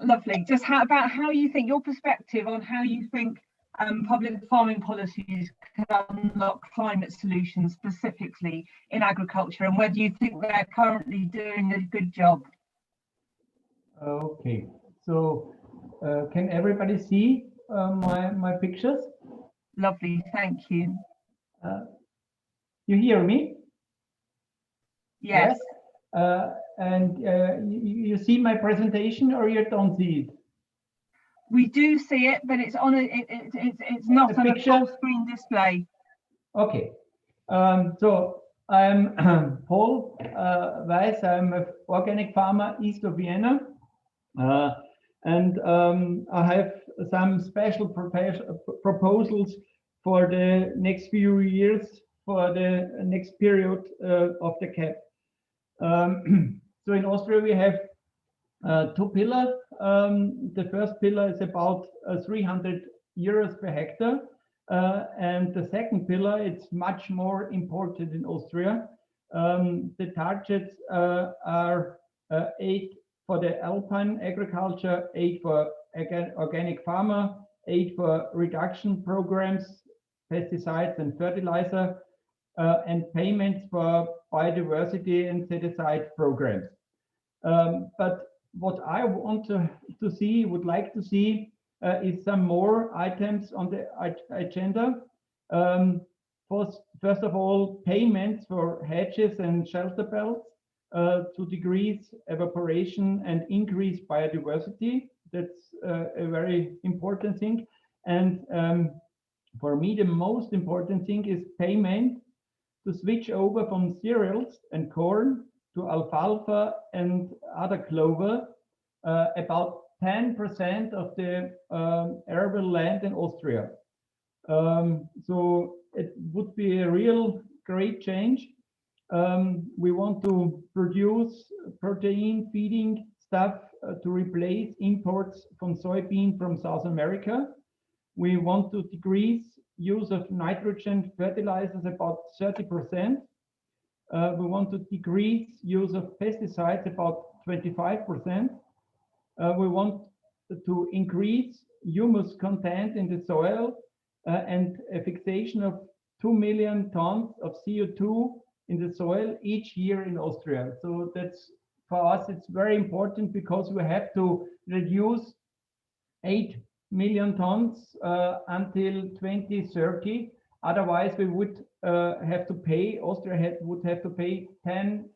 Lovely. Just about how you think, your perspective on how you think public farming policies can unlock climate solutions specifically in agriculture, and whether you think they're currently doing a good job. Okay, so can everybody see my pictures? Lovely, thank you. You hear me? Yes. And you see my presentation, or you don't see it? We do see it, but it's on it's not on a full screen display. Okay. So I'm Paul Weiss. I'm an organic farmer east of Vienna. And I have some special proposals for the next few years, for the next period of the CAP. So in Austria, we have two pillars. The first pillar is about 300 euros per hectare. And the second pillar, it's much more important in Austria. The targets are 8 for the alpine agriculture, 8 for organic farmer, 8 for reduction programs, pesticides and fertilizer, and payments for biodiversity and set-aside programs. But what I want to see, would like to see, is some more items on the agenda. First of all, payments for hedges and shelter belts to decrease evaporation and increase biodiversity. That's a very important thing. And for me, the most important thing is payment to switch over from cereals and corn to alfalfa and other clover, about 10% of the arable land in Austria. So it would be a real great change. We want to produce protein feeding stuff to replace imports from soybean from South America. We want to decrease use of nitrogen fertilizers about 30%. We want to decrease use of pesticides about 25%. We want to increase humus content in the soil and a fixation of 2 million tons of CO2 in the soil each year in Austria. So that's, for us, it's very important because we have to reduce 8 million tons until 2030. Otherwise, we would have to pay, Austria would have to pay 10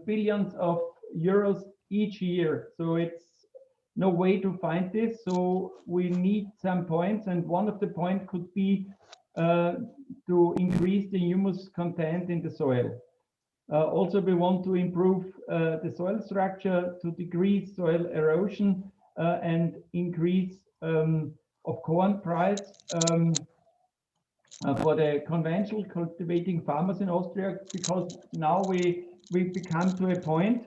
billions of euros each year. So it's no way to find this. So we need some points, and one of the points could be to increase the humus content in the soil. Also, we want to improve the soil structure to decrease soil erosion and increase of corn price for the conventional cultivating farmers in Austria, because now we become to a point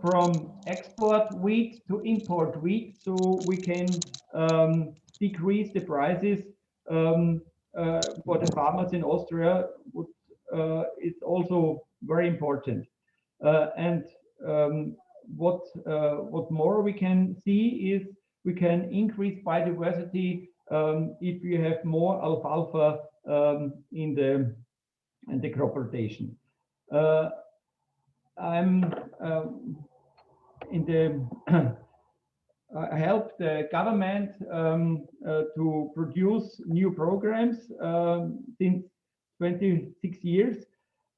from export wheat to import wheat, so we can decrease the prices for the farmers in Austria. It's also very important. And what more we can see is we can increase biodiversity if we have more alfalfa in the crop rotation. I help the government to produce new programs since 26 years.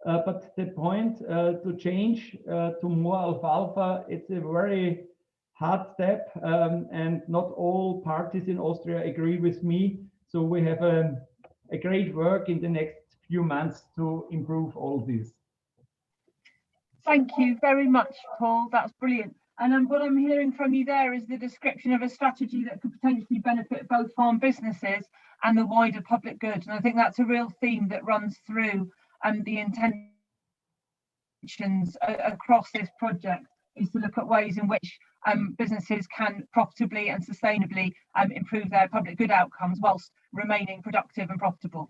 But the point to change to more alfalfa, it's a very hard step, and not all parties in Austria agree with me. So we have a great work in the next few months to improve all this. Thank you very much, Paul. That's brilliant. And what I'm hearing from you there is the description of a strategy that could potentially benefit both farm businesses and the wider public good. And I think that's a real theme that runs through the intentions across this project, is to look at ways in which businesses can profitably and sustainably improve their public good outcomes whilst remaining productive and profitable.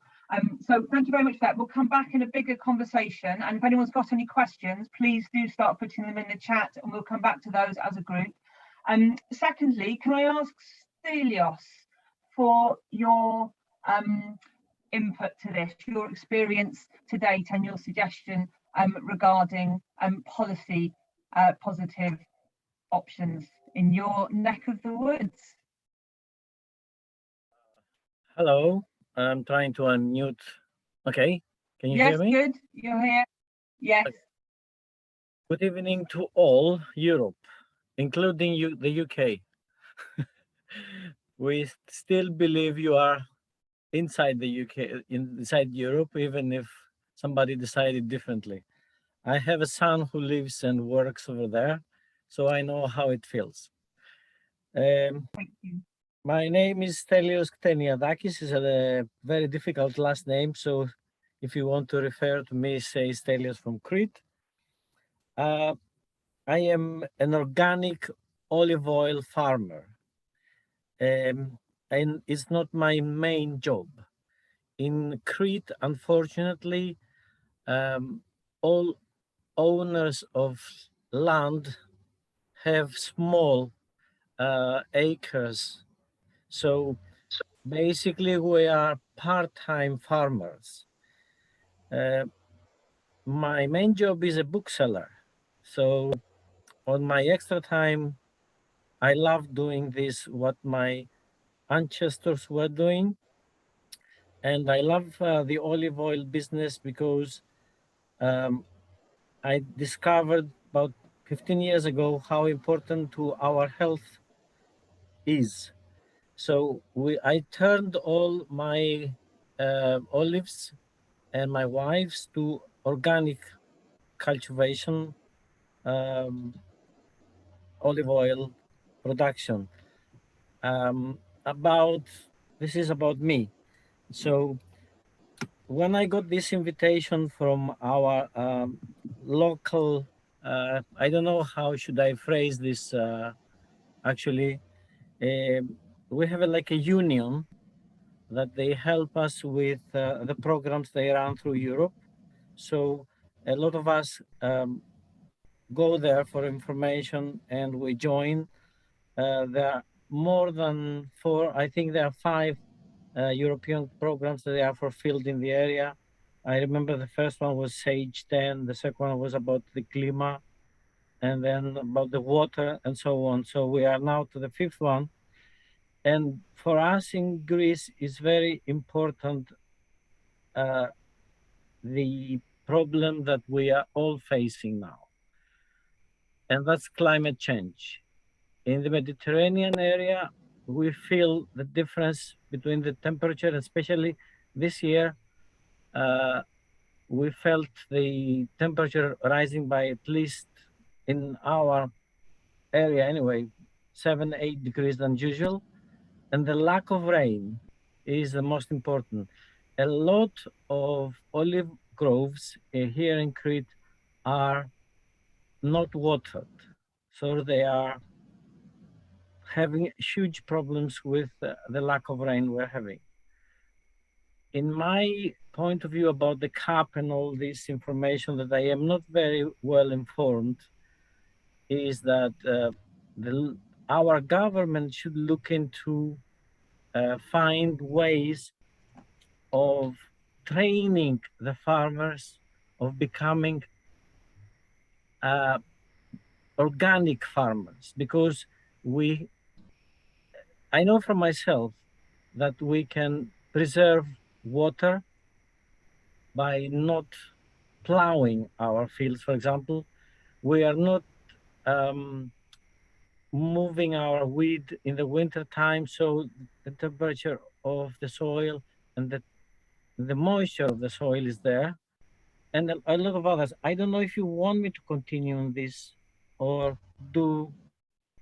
So thank you very much for that. We'll come back in a bigger conversation, and if anyone's got any questions, please do start putting them in the chat and we'll come back to those as a group. Secondly, can I ask Stelios for your input to this, your experience to date and your suggestion regarding policy positive options in your neck of the woods? Hello, I'm trying to unmute. Okay, can you hear me? Yes, good, you're here. Yes. Good evening to all Europe, including the UK. We still believe you are inside the UK, inside Europe, even if somebody decided differently. I have a son who lives and works over there, so I know how it feels. Thank you. My name is Stelios Kteniadakis. It's a very difficult last name, so if you want to refer to me, say Stelios from Crete. I am an organic olive oil farmer, and it's not my main job. In Crete, unfortunately, all owners of land have small acres. So basically, we are part-time farmers. My main job is a bookseller. So on my extra time, I love doing this, what my ancestors were doing. And I love the olive oil business because I discovered about 15 years ago how important to our health is. So I turned all my olives and my wife's to organic cultivation, olive oil production. This is about me. So when I got this invitation from our local, I don't know how should I phrase this. Actually, we have like a union that they help us with the programs they run through Europe. So a lot of us go there for information and we join. There are more than 4, I think there are 5 European programs that they are fulfilled in the area. I remember the first one was Sage 10, the second one was about the climate, and then about the water and so on. So we are now to the 5th one. And for us in Greece, it's very important the problem that we are all facing now, and that's climate change. In the Mediterranean area, we feel the difference between the temperature, especially this year. We felt the temperature rising by at least in our area anyway, 7-8 degrees than usual. And the lack of rain is the most important. A lot of olive groves here in Crete are not watered. So they are having huge problems with the lack of rain we're having. In my point of view about the CAP and all this information that I am not very well informed, is that our government should look into find ways of training the farmers of becoming organic farmers, because I know from myself that we can preserve water by not plowing our fields, for example. We are not moving our weed in the winter time, so the temperature of the soil and the moisture of the soil is there, and a lot of others. I don't know if you want me to continue on this or do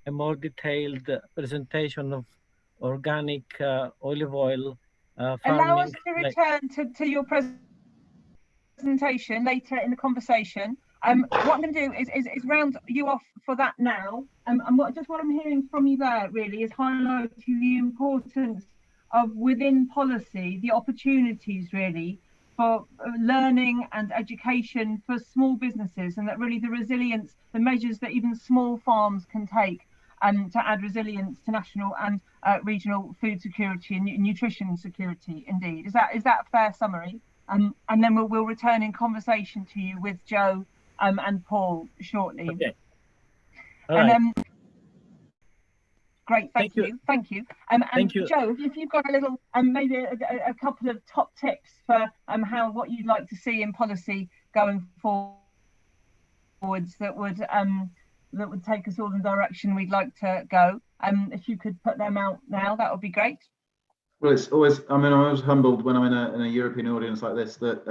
a more detailed presentation of organic olive oil farming. Allow us to return to your presentation later in the conversation. What I'm going to do is round you off for that now. And what I'm hearing from you there really is highlighting the importance of within policy, the opportunities really for learning and education for small businesses, and that really the resilience, the measures that even small farms can take to add resilience to national and regional food security and nutrition security. Indeed, is that a fair summary? And then we'll return in conversation to you with Joe and Paul shortly. Okay. And great, thank you. you. Thank you. Thank you. Joe, if you've got a little, maybe a couple of top tips for what you'd like to see in policy going forwards that would take us all in the direction we'd like to go. If you could put them out now, that would be great. Well, it's always, I mean, I'm always humbled when I'm in a European audience like this that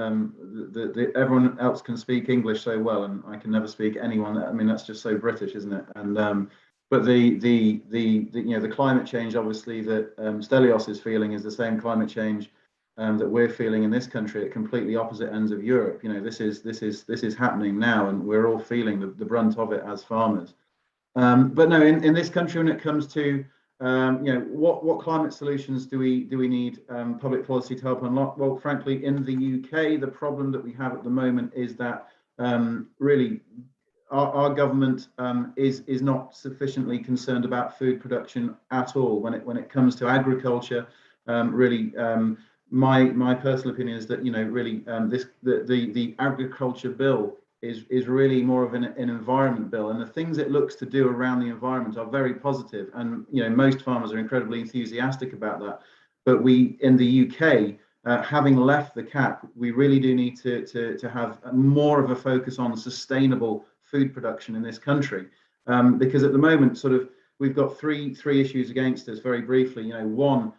everyone else can speak English so well, and I can never speak anyone. I mean, that's just so British, isn't it? And but the you know, the climate change, obviously, that Stelios is feeling is the same climate change that we're feeling in this country at completely opposite ends of Europe. You know, this is happening now, and we're all feeling the brunt of it as farmers. But no, in this country, when it comes to you know, what climate solutions do we need public policy to help unlock? Well, frankly, in the UK, the problem that we have at the moment is that really our government is not sufficiently concerned about food production at all when it comes to agriculture. Really, my personal opinion is that, you know, really the agriculture bill is really more of an environment bill, and the things it looks to do around the environment are very positive, and you know, most farmers are incredibly enthusiastic about that. But we in the UK, having left the CAP, we really do need to have more of a focus on sustainable food production in this country, because at the moment, sort of, we've got three issues against us. Very briefly, you know, one,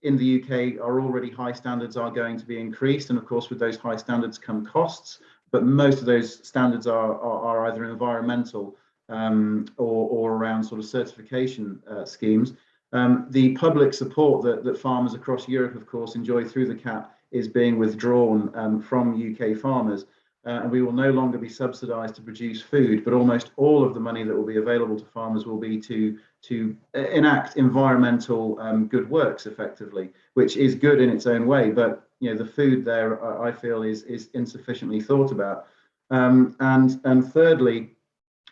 in the UK, our already high standards are going to be increased, and of course, with those high standards come costs. But most of those standards are either environmental or around sort of certification schemes. The public support that farmers across Europe, of course, enjoy through the CAP is being withdrawn from UK farmers, and we will no longer be subsidised to produce food, but almost all of the money that will be available to farmers will be to enact environmental good works, effectively, which is good in its own way. But you know, the food there, I feel, is insufficiently thought about. And thirdly,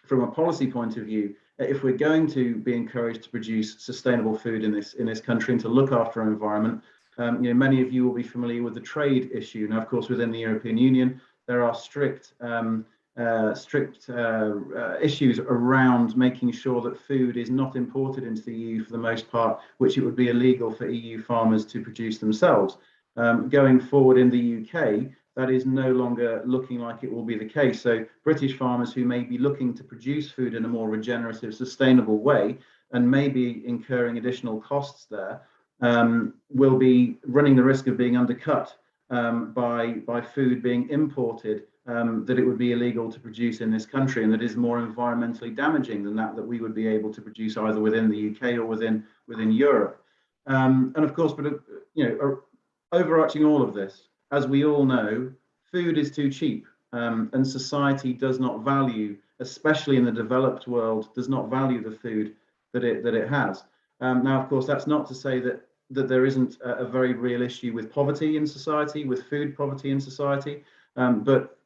from a policy point of view, if we're going to be encouraged to produce sustainable food in this country and to look after our environment, you know, many of you will be familiar with the trade issue. Now, of course, within the European Union, there are strict issues around making sure that food is not imported into the EU for the most part, which it would be illegal for EU farmers to produce themselves. Going forward in the UK, that is no longer looking like it will be the case. So British farmers who may be looking to produce food in a more regenerative, sustainable way, and may be incurring additional costs there, will be running the risk of being undercut by food being imported that it would be illegal to produce in this country, and that is more environmentally damaging than that we would be able to produce either within the UK or within Europe. And of course, but you know, overarching all of this, as we all know, food is too cheap, and society does not value, especially in the developed world, does not value the food that it has. Now, of course, that's not to say that there isn't a very real issue with poverty in society, with food poverty in society, but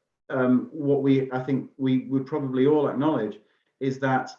what I think we would probably all acknowledge is that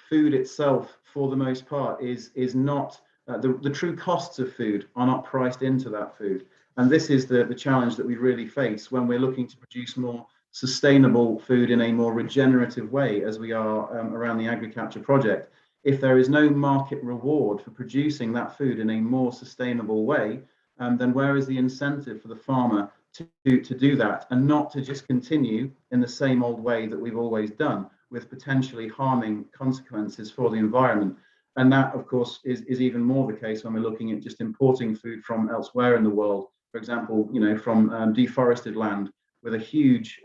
food itself, for the most part, is not the true costs of food are not priced into that food. And this is the challenge that we really face when we're looking to produce more sustainable food in a more regenerative way, as we are around the AgriCapture project. If there is no market reward for producing that food in a more sustainable way, then where is the incentive for the farmer to do that, and not to just continue in the same old way that we've always done, with potentially harming consequences for the environment? And that, of course, is even more the case when we're looking at just importing food from elsewhere in the world. For example, you know, from deforested land with a huge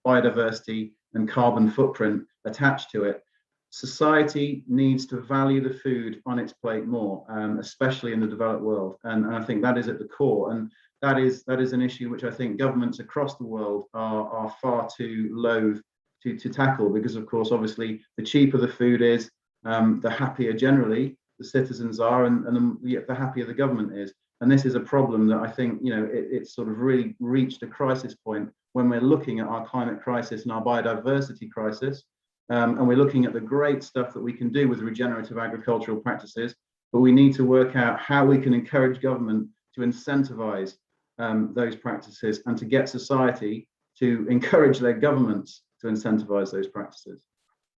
biodiversity and carbon footprint attached to it. Society needs to value the food on its plate more, especially in the developed world, and I think that is at the core. And that is an issue which I think governments across the world are far too loath to tackle, because, of course, obviously, the cheaper the food is, the happier generally the citizens are, and the happier the government is. And this is a problem that I think, you know, it's sort of really reached a crisis point when we're looking at our climate crisis and our biodiversity crisis. And we're looking at the great stuff that we can do with regenerative agricultural practices, but we need to work out how we can encourage government to incentivize those practices, and to get society to encourage their governments to incentivize those practices.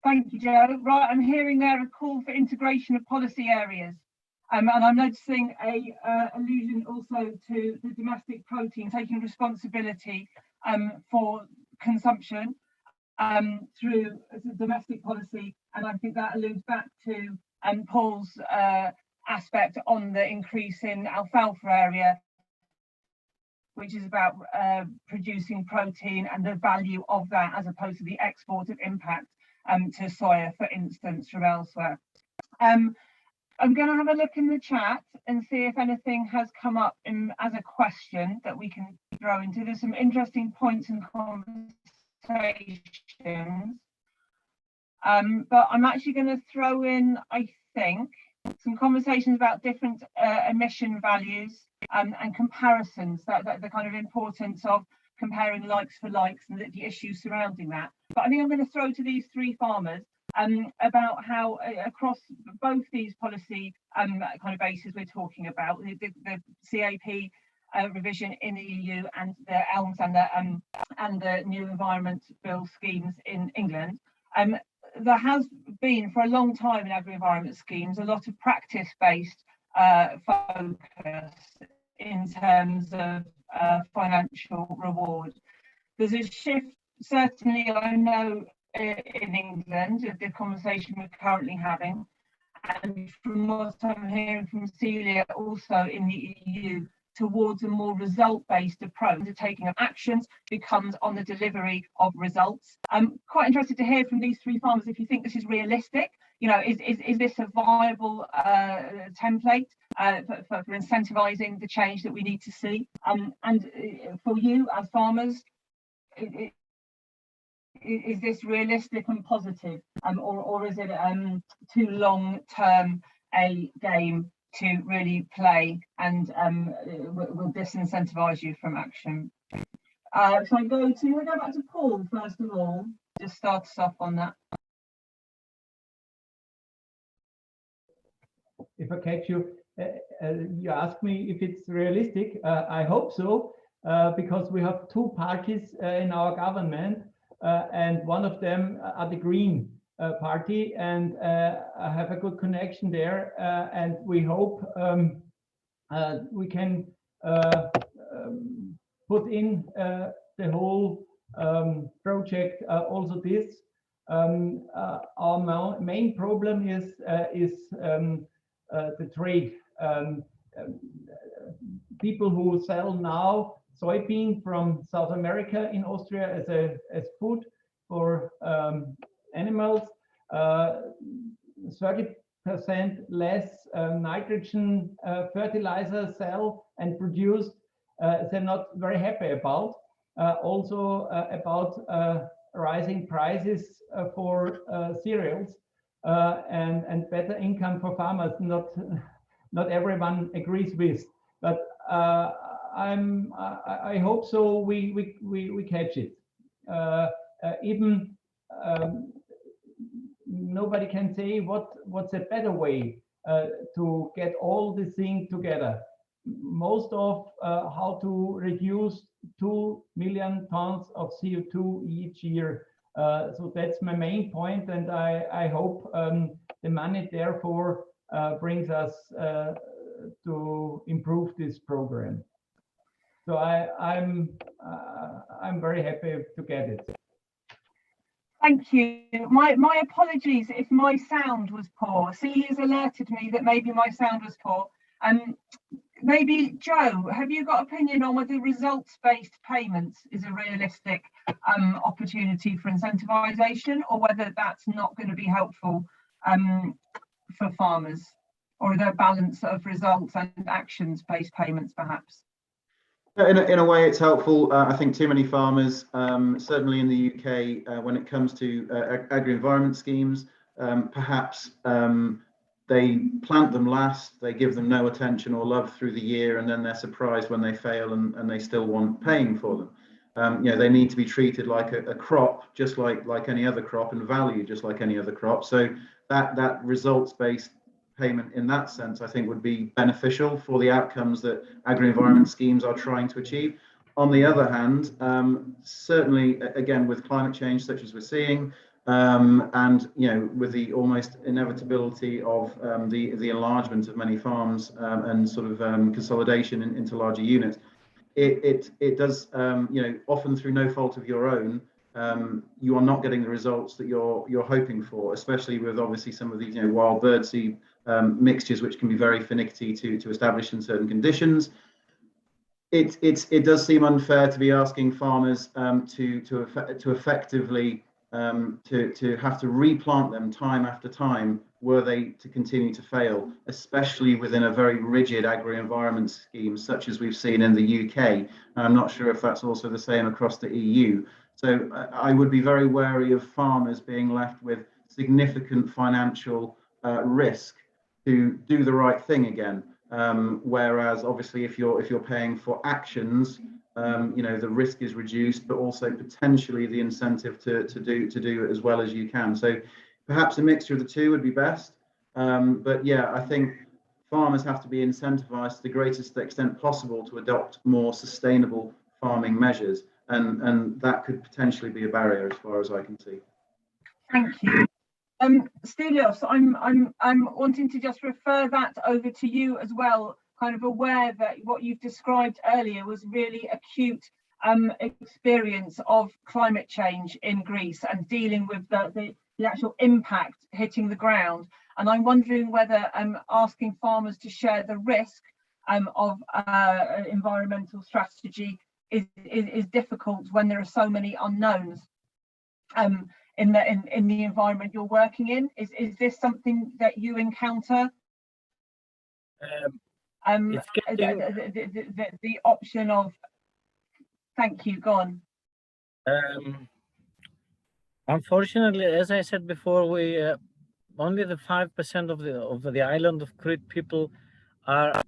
Thank you, Joe. Right, I'm hearing there a call for integration of policy areas. And I'm noticing a allusion also to the domestic protein taking responsibility for consumption through domestic policy, and I think that alludes back to Paul's aspect on the increase in alfalfa area, which is about producing protein and the value of that as opposed to the export of impact to soya, for instance, from elsewhere. I'm going to have a look in the chat and see if anything has come up as a question that we can throw into. There's some interesting points and conversations. But I'm actually going to throw in, I think, some conversations about different emission values and comparisons, the kind of importance of comparing likes for likes and the issues surrounding that. But I think I'm going to throw to these three farmers about how across both these policy kind of bases we're talking about, the CAP revision in the EU and the ELMS and the new environment bill schemes in England. There has been for a long time in agri-environment schemes a lot of practice-based focus in terms of financial reward. There's a shift, certainly I know in England, the conversation we're currently having, and from what I'm hearing from Celia also in the EU, towards a more result-based approach. The taking of actions becomes on the delivery of results. I'm quite interested to hear from these three farmers if you think this is realistic. You know, is this a viable template for incentivizing the change that we need to see? And for you as farmers, is this realistic and positive, or is it too long-term a game to really play and will disincentivize you from action? So I go back to Paul first of all, just start us off on that. If I catch you, you ask me if it's realistic. I hope so, because we have two parties in our government, and one of them are the Green party, and I have a good connection there, and we hope we can put in the whole project also this. Our main problem is the trade. People who sell now soybean from South America in Austria as food for animals, 30% less nitrogen fertilizer sell and produced, they're not very happy about. Also about rising prices for cereals and better income for farmers. Not everyone agrees with, but I hope so. We catch it. Even nobody can say what's a better way to get all the things together. Most of how to reduce 2 million tons of CO2 each year. So that's my main point, and I hope the money therefore brings us to improve this program. So I'm very happy to get it. Thank you. My apologies if my sound was poor. Celia's alerted me that maybe my sound was poor. Maybe Joe, have you got opinion on whether results-based payments is a realistic opportunity for incentivization, or whether that's not going to be helpful for farmers, or the balance of results and actions-based payments perhaps? In a way, it's helpful. I think too many farmers, certainly in the UK, when it comes to agri-environment schemes, perhaps they plant them last, they give them no attention or love through the year, and then they're surprised when they fail and they still want paying for them. You know, they need to be treated like a crop, just like any other crop, and valued just like any other crop. So that results-based payment in that sense, I think, would be beneficial for the outcomes that agri-environment schemes are trying to achieve. On the other hand, certainly, again, with climate change such as we're seeing, and you know, with the almost inevitability of the enlargement of many farms and sort of consolidation into larger units, it does, you know, often through no fault of your own, you are not getting the results that you're hoping for, especially with obviously some of these, you know, wild birdseed mixtures which can be very finicky to establish in certain conditions. It does seem unfair to be asking farmers to effectively to have to replant them time after time were they to continue to fail, especially within a very rigid agri-environment scheme such as we've seen in the UK. And I'm not sure if that's also the same across the EU. So I would be very wary of farmers being left with significant financial risk to do the right thing again. Whereas obviously if you're paying for actions, you know, the risk is reduced, but also potentially the incentive to do it as well as you can. So perhaps a mixture of the two would be best. But yeah, I think farmers have to be incentivized to the greatest extent possible to adopt more sustainable farming measures, and that could potentially be a barrier as far as I can see. Thank you. Stelios, I'm wanting to just refer that over to you as well, kind of aware that what you've described earlier was really acute experience of climate change in Greece and dealing with the actual impact hitting the ground. And I'm wondering whether asking farmers to share the risk of environmental strategy is difficult when there are so many unknowns in the environment you're working in. Is this something that you encounter? The option of, thank you, go on. Unfortunately, as I said before, we only the 5% of the island of Crete people are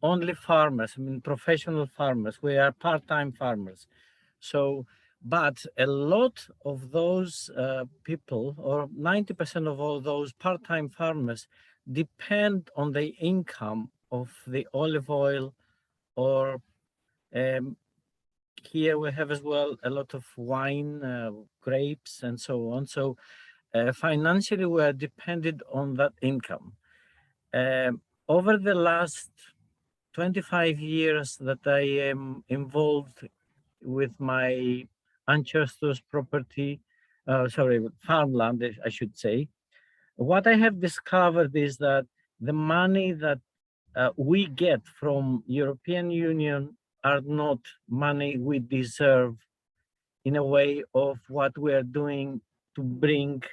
only farmers. I mean, professional farmers. We are part-time farmers. So, but a lot of those people, or 90% of all those part-time farmers, depend on the income of the olive oil, or here we have as well a lot of wine, grapes, and so on. So financially, we are dependent on that income. Over the last 25 years that I am involved with my ancestors' property, farmland, I should say, what I have discovered is that the money that we get from European Union are not money we deserve in a way of what we are doing to bring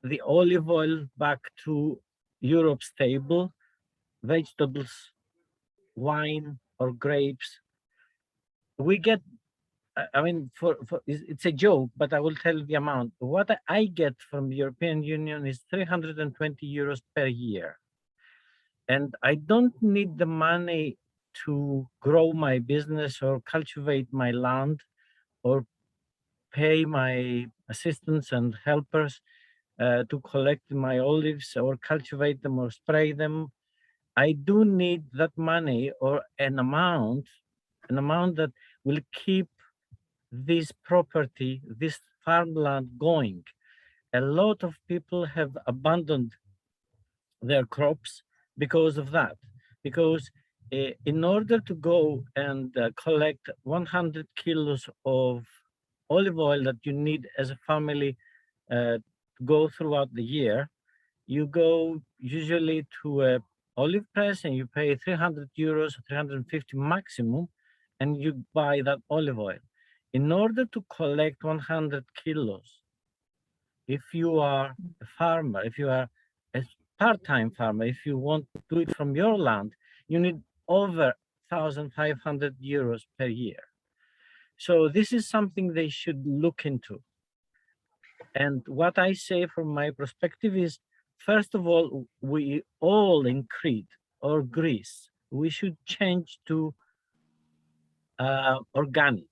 the olive oil back to Europe's table, vegetables, wine, or grapes. We get, I mean, it's a joke, but I will tell you the amount. What I get from the European Union is 320 euros per year. And I don't need the money to grow my business or cultivate my land or pay my assistants and helpers to collect my olives or cultivate them or spray them. I do need that money, or an amount that will keep this property, this farmland going. A lot of people have abandoned their crops because of that, because in order to go and collect 100 kilos of olive oil that you need as a family to go throughout the year, you go usually to a olive press and you pay 300 euros, 350 maximum, and you buy that olive oil. In order to collect 100 kilos, if you are a farmer, if you are a part-time farmer, if you want to do it from your land, you need over 1,500 euros per year. So this is something they should look into. And what I say from my perspective is, first of all, we all in Crete or Greece, we should change to organic,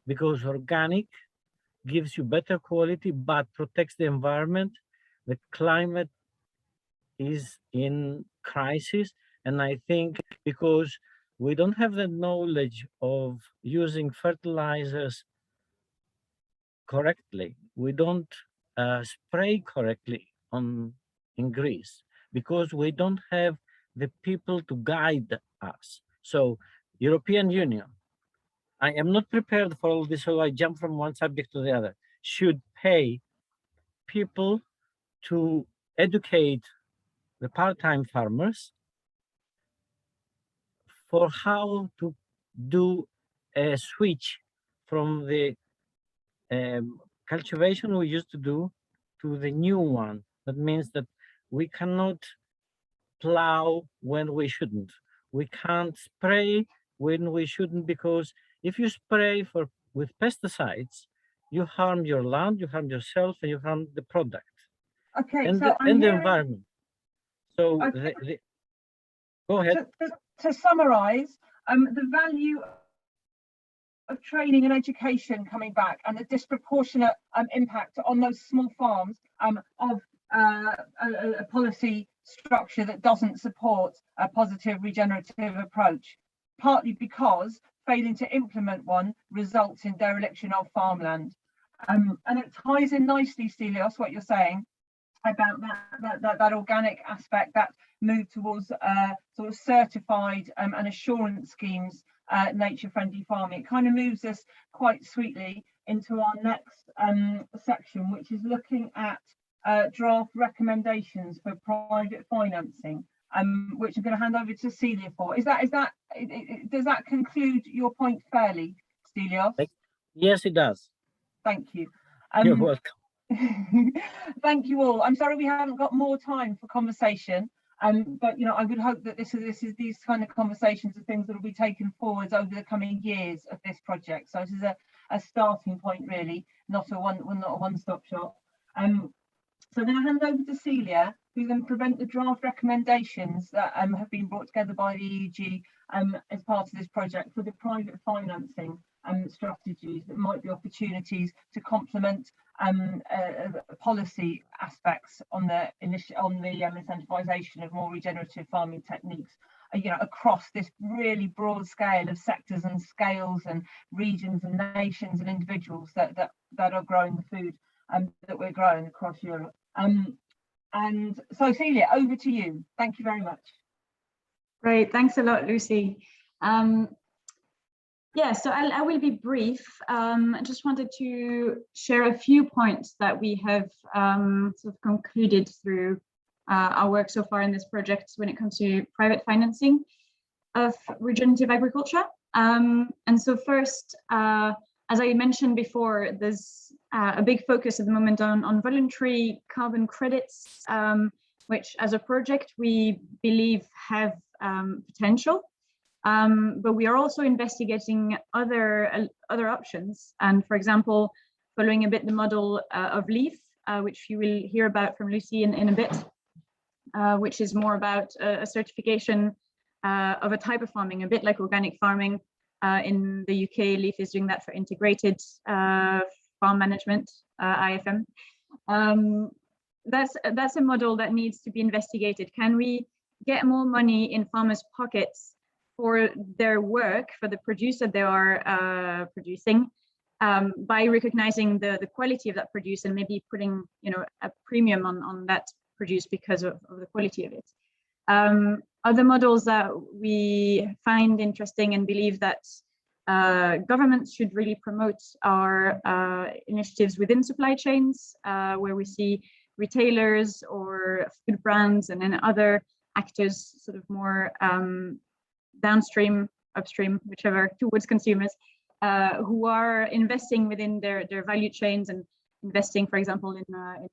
because organic gives you better quality, but protects the environment. The climate is in crisis. And I think because we don't have the knowledge of using fertilizers correctly, we don't spray correctly in Greece, because we don't have the people to guide us. So European Union, I am not prepared for all this, so I jump from one subject to the other, should pay people to educate the part-time farmers for how to do a switch from the cultivation we used to do to the new one. That means that we cannot plow when we shouldn't. We can't spray when we shouldn't, because if you spray with pesticides, you harm your land, you harm yourself, and you harm the product and the environment. So okay. Go ahead. To summarize, the value of training and education coming back, and the disproportionate impact on those small farms of a policy structure that doesn't support a positive regenerative approach, partly because failing to implement one results in dereliction of farmland. And it ties in nicely, Stelios, what you're saying about that organic aspect, that move towards sort of certified and assurance schemes, nature-friendly farming. It kind of moves us quite sweetly into our next section, which is looking at draft recommendations for private financing, which I'm going to hand over to Celia for. Does that conclude your point fairly, Stelios? Yes, it does. Thank you. You're welcome. Thank you all. I'm sorry we haven't got more time for conversation, but you know, I would hope that these kind of conversations are things that will be taken forwards over the coming years of this project. So this is a starting point, really, not a one-stop shop. So I'm going to hand over to Celia, who's going to present the draft recommendations that have been brought together by the EUG as part of this project for the private financing strategies that might be opportunities to complement policy aspects on the incentivization of more regenerative farming techniques, you know, across this really broad scale of sectors and scales and regions and nations and individuals that are growing the food that we're growing across Europe. And so, Celia, over to you. Thank you very much. Great, thanks a lot, Lucy. Yeah, so I will be brief. I just wanted to share a few points that we have sort of concluded through our work so far in this project when it comes to private financing of regenerative agriculture. And so first, as I mentioned before, there's a big focus at the moment on voluntary carbon credits, which as a project we believe have potential. But we are also investigating other options. And for example, following a bit the model of LEAF, which you will hear about from Lucy in a bit, which is more about a certification of a type of farming, a bit like organic farming. In the UK, LEAF is doing that for integrated farm management, IFM. That's a model that needs to be investigated. Can we get more money in farmers' pockets for their work, for the produce that they are producing, by recognizing the quality of that produce and maybe putting, you know, a premium on that produce because of the quality of it. Other models that we find interesting and believe that governments should really promote are initiatives within supply chains, where we see retailers or food brands and then other actors sort of more downstream, upstream, whichever, towards consumers, who are investing within their value chains and investing, for example, in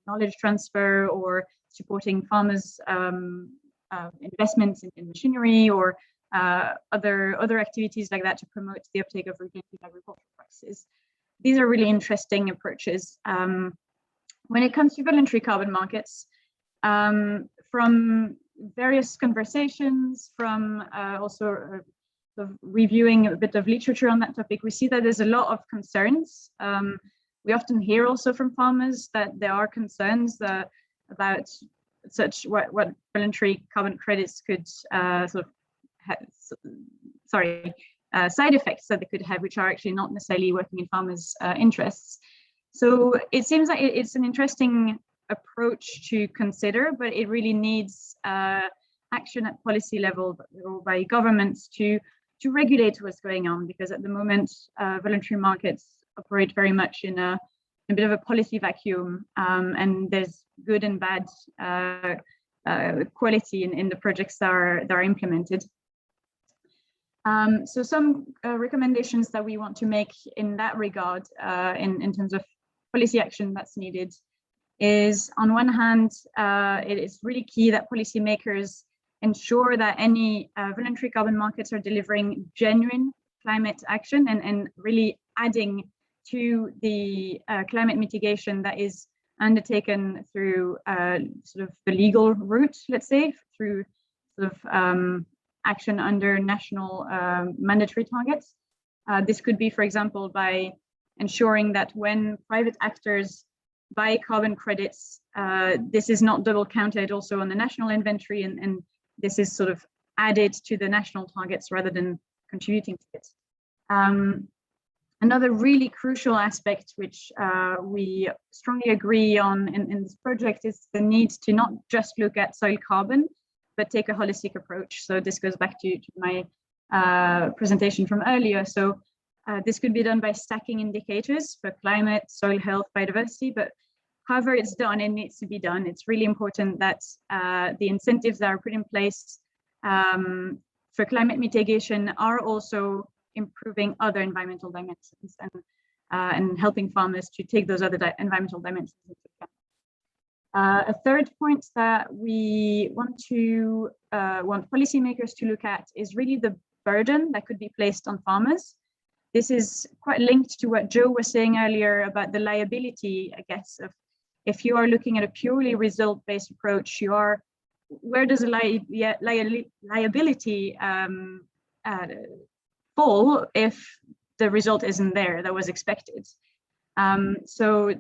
knowledge transfer or supporting farmers' investments in machinery or other activities like that to promote the uptake of regenerative agricultural practices. These are really interesting approaches. When it comes to voluntary carbon markets, from various conversations, from also sort of reviewing a bit of literature on that topic, we see that there's a lot of concerns. We often hear also from farmers that there are concerns about such what voluntary carbon credits could sort of side effects that they could have, which are actually not necessarily working in farmers' interests. So it seems like it's an interesting approach to consider, but it really needs action at policy level or by governments to regulate what's going on, because at the moment voluntary markets operate very much in a bit of a policy vacuum, and there's good and bad quality in the projects that are implemented. So some recommendations that we want to make in that regard, in terms of policy action that's needed, is on one hand, it is really key that policymakers ensure that any voluntary carbon markets are delivering genuine climate action and really adding to the climate mitigation that is undertaken through sort of the legal route, let's say, through sort of action under national mandatory targets. This could be, for example, by ensuring that when private actors buy carbon credits, this is not double counted also on the national inventory, and this is sort of added to the national targets rather than contributing to it. Another really crucial aspect, which we strongly agree on in this project, is the need to not just look at soil carbon, but take a holistic approach. So this goes back to my presentation from earlier. So this could be done by stacking indicators for climate, soil health, biodiversity, but however it's done, it needs to be done. It's really important that the incentives that are put in place for climate mitigation are also improving other environmental dimensions and helping farmers to take those other environmental dimensions into account. A third point that we want policymakers to look at is really the burden that could be placed on farmers. This is quite linked to what Joe was saying earlier about the liability, I guess, of if you are looking at a purely result-based approach, where does the liability fall if the result isn't there that was expected? So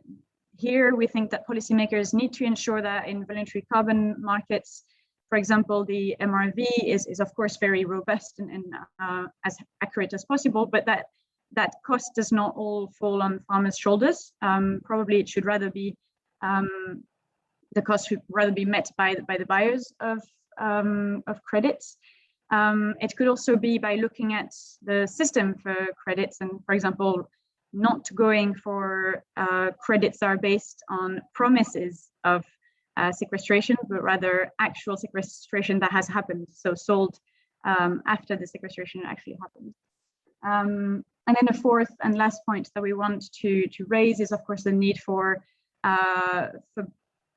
here we think that policymakers need to ensure that in voluntary carbon markets, for example, the MRV is of course very robust and as accurate as possible, but that cost does not all fall on farmers' shoulders. Probably it should rather be the cost should rather be met by the buyers of credits. It could also be by looking at the system for credits and, for example, not going for credits that are based on promises of sequestration, but rather actual sequestration that has happened, so sold after the sequestration actually happened. And then the fourth and last point that we want to raise is, of course, the need for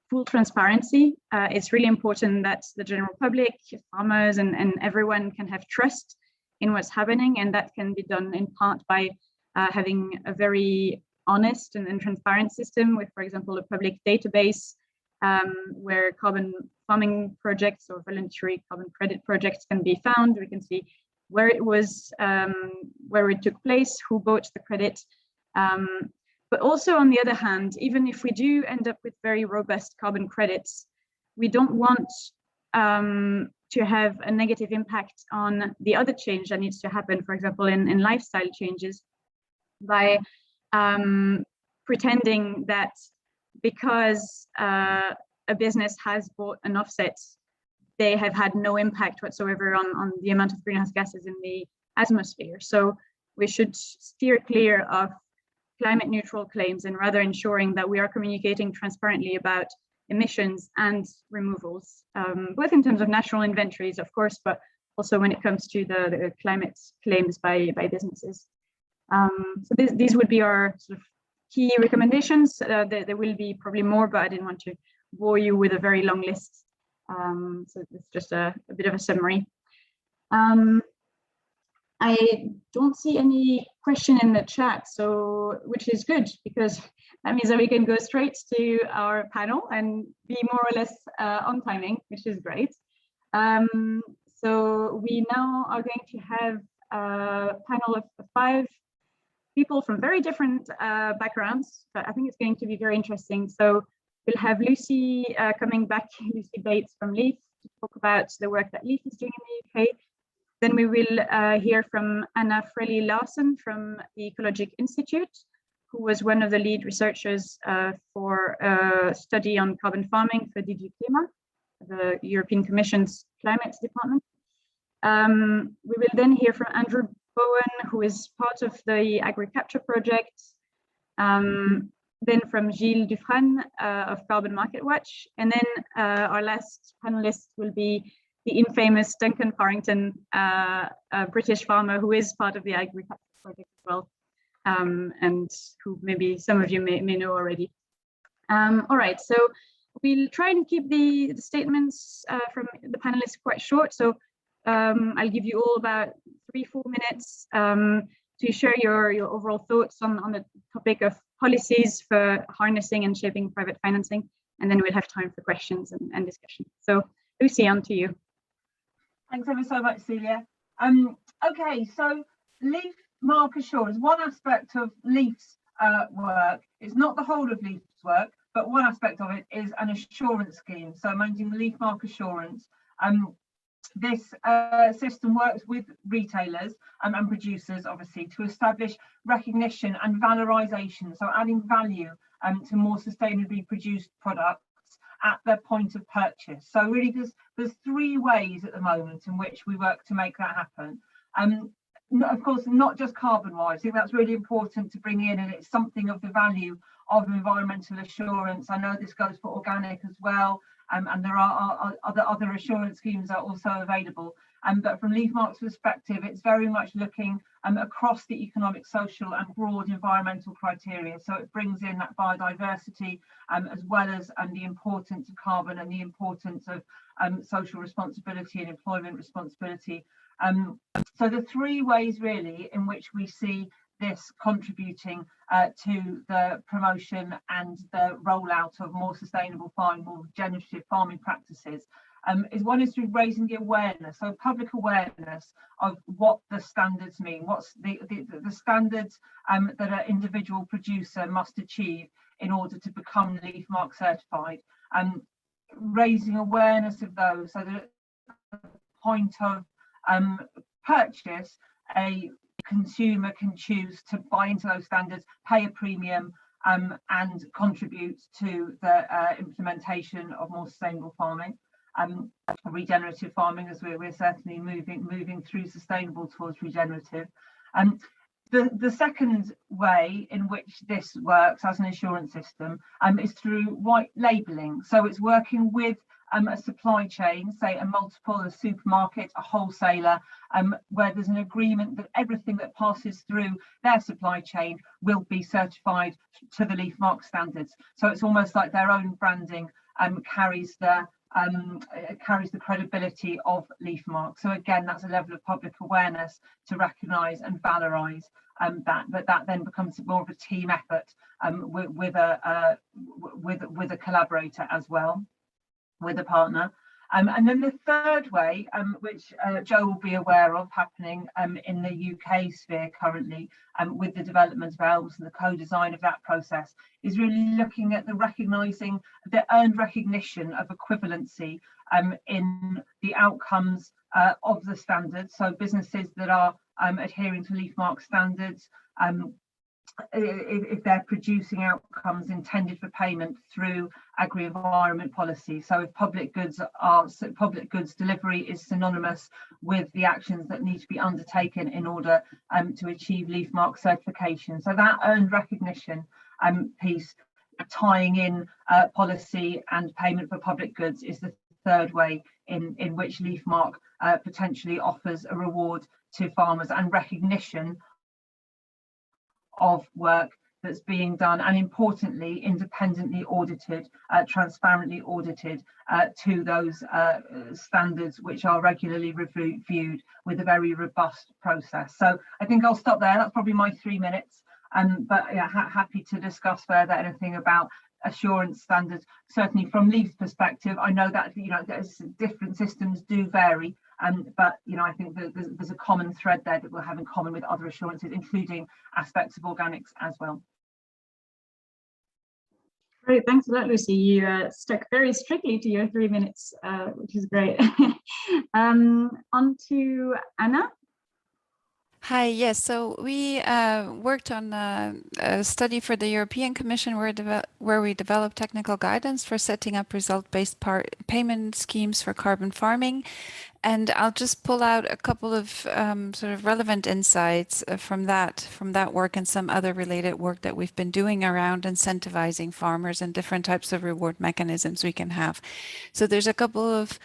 full transparency. It's really important that the general public, farmers, and everyone can have trust in what's happening, and that can be done in part by having a very honest and transparent system with, for example, a public database where carbon farming projects or voluntary carbon credit projects can be found. We can see where it was, where it took place, who bought the credit. But also, on the other hand, even if we do end up with very robust carbon credits, we don't want to have a negative impact on the other change that needs to happen, for example, in lifestyle changes, by pretending that because a business has bought an offset, they have had no impact whatsoever on the amount of greenhouse gases in the atmosphere. So we should steer clear of climate neutral claims and rather ensuring that we are communicating transparently about emissions and removals, both in terms of national inventories, of course, but also when it comes to the climate claims by businesses. So these would be our sort of key recommendations. There will be probably more, but I didn't want to bore you with a very long list. So it's just a bit of a summary. I don't see any question in the chat, so which is good, because that means that we can go straight to our panel and be more or less on timing, which is great. So we now are going to have a panel of 5 people from very different backgrounds, but I think it's going to be very interesting. So we'll have Lucy coming back, Lucy Bates from LEAF, to talk about the work that LEAF is doing in the UK. Then we will hear from Anna Frelly-Larsen from the Ecologic Institute, who was one of the lead researchers for a study on carbon farming for DG Klima, the European Commission's climate department. We will then hear from Andrew Bowen, who is part of the AgriCapture project. then from Gilles Dufresne of Carbon Market Watch. And then our last panelist will be the infamous Duncan Farrington, a British farmer who is part of the agriculture project as well, and who maybe some of you may know already. All right, so we'll try and keep the statements from the panelists quite short. So I'll give you all about 3-4 minutes to share your overall thoughts on the topic of policies for harnessing and shaping private financing, and then we'll have time for questions and discussion. So Lucy, on to you. Thanks ever so much, Celia. Okay, so leaf mark assurance. One aspect of LEAF's work is not the whole of LEAF's work, but one aspect of it is an assurance scheme. So managing leaf mark assurance. This system works with retailers and producers, obviously, to establish recognition and valorization, so adding value to more sustainably produced products at their point of purchase. So really there's 3 ways at the moment in which we work to make that happen. Of course, not just carbon wise. I think that's really important to bring in, and it's something of the value of environmental assurance. I know this goes for organic as well, and there are other assurance schemes are also available. But from LeafMark's perspective, it's very much looking across the economic, social and broad environmental criteria. So it brings in that biodiversity as well as the importance of carbon and the importance of social responsibility and employment responsibility. So the 3 ways really in which we see this contributing to the promotion and the rollout of more sustainable farming, more regenerative farming practices, is one is through raising the awareness, so public awareness of what the standards mean, what's the standards that an individual producer must achieve in order to become LeafMark certified, raising awareness of those so that at the point of purchase, a consumer can choose to buy into those standards, pay a premium, and contribute to the implementation of more sustainable farming, regenerative farming, as we're certainly moving through sustainable towards regenerative. The second way in which this works as an assurance system is through white labelling. So it's working with a supply chain, say a multiple, a supermarket, a wholesaler, where there's an agreement that everything that passes through their supply chain will be certified to the LeafMark standards. So it's almost like their own branding carries the credibility of LeafMark. So again, that's a level of public awareness to recognise and valorise but that then becomes more of a team effort with a collaborator as well, with a partner. And then the third way, which Joe will be aware of happening in the UK sphere currently, with the development of ELMS and the co-design of that process, is really looking at the recognising the earned recognition of equivalency in the outcomes of the standards. So businesses that are adhering to LeafMark standards, if they're producing outcomes intended for payment through agri-environment policy. So if public goods delivery is synonymous with the actions that need to be undertaken in order to achieve LeafMark certification. So that earned recognition piece, tying in policy and payment for public goods, is the third way in which LeafMark potentially offers a reward to farmers and recognition of work that's being done, and importantly, independently audited, transparently audited to those standards, which are regularly reviewed with a very robust process. So I think I'll stop there. That's probably my 3 minutes. But yeah, happy to discuss further anything about assurance standards. Certainly from Leaf's perspective, I know that different systems do vary, but I think that there's a common thread there that we'll have in common with other assurances, including aspects of organics as well. Great, thanks a lot, Lucy. You stuck very strictly to your 3 minutes, which is great. On to Anna. Hi, yes, so we worked on a study for the European Commission where we developed technical guidance for setting up result-based payment schemes for carbon farming. And I'll just pull out a couple of sort of relevant insights from that work and some other related work that we've been doing around incentivizing farmers and different types of reward mechanisms we can have. So there's a couple of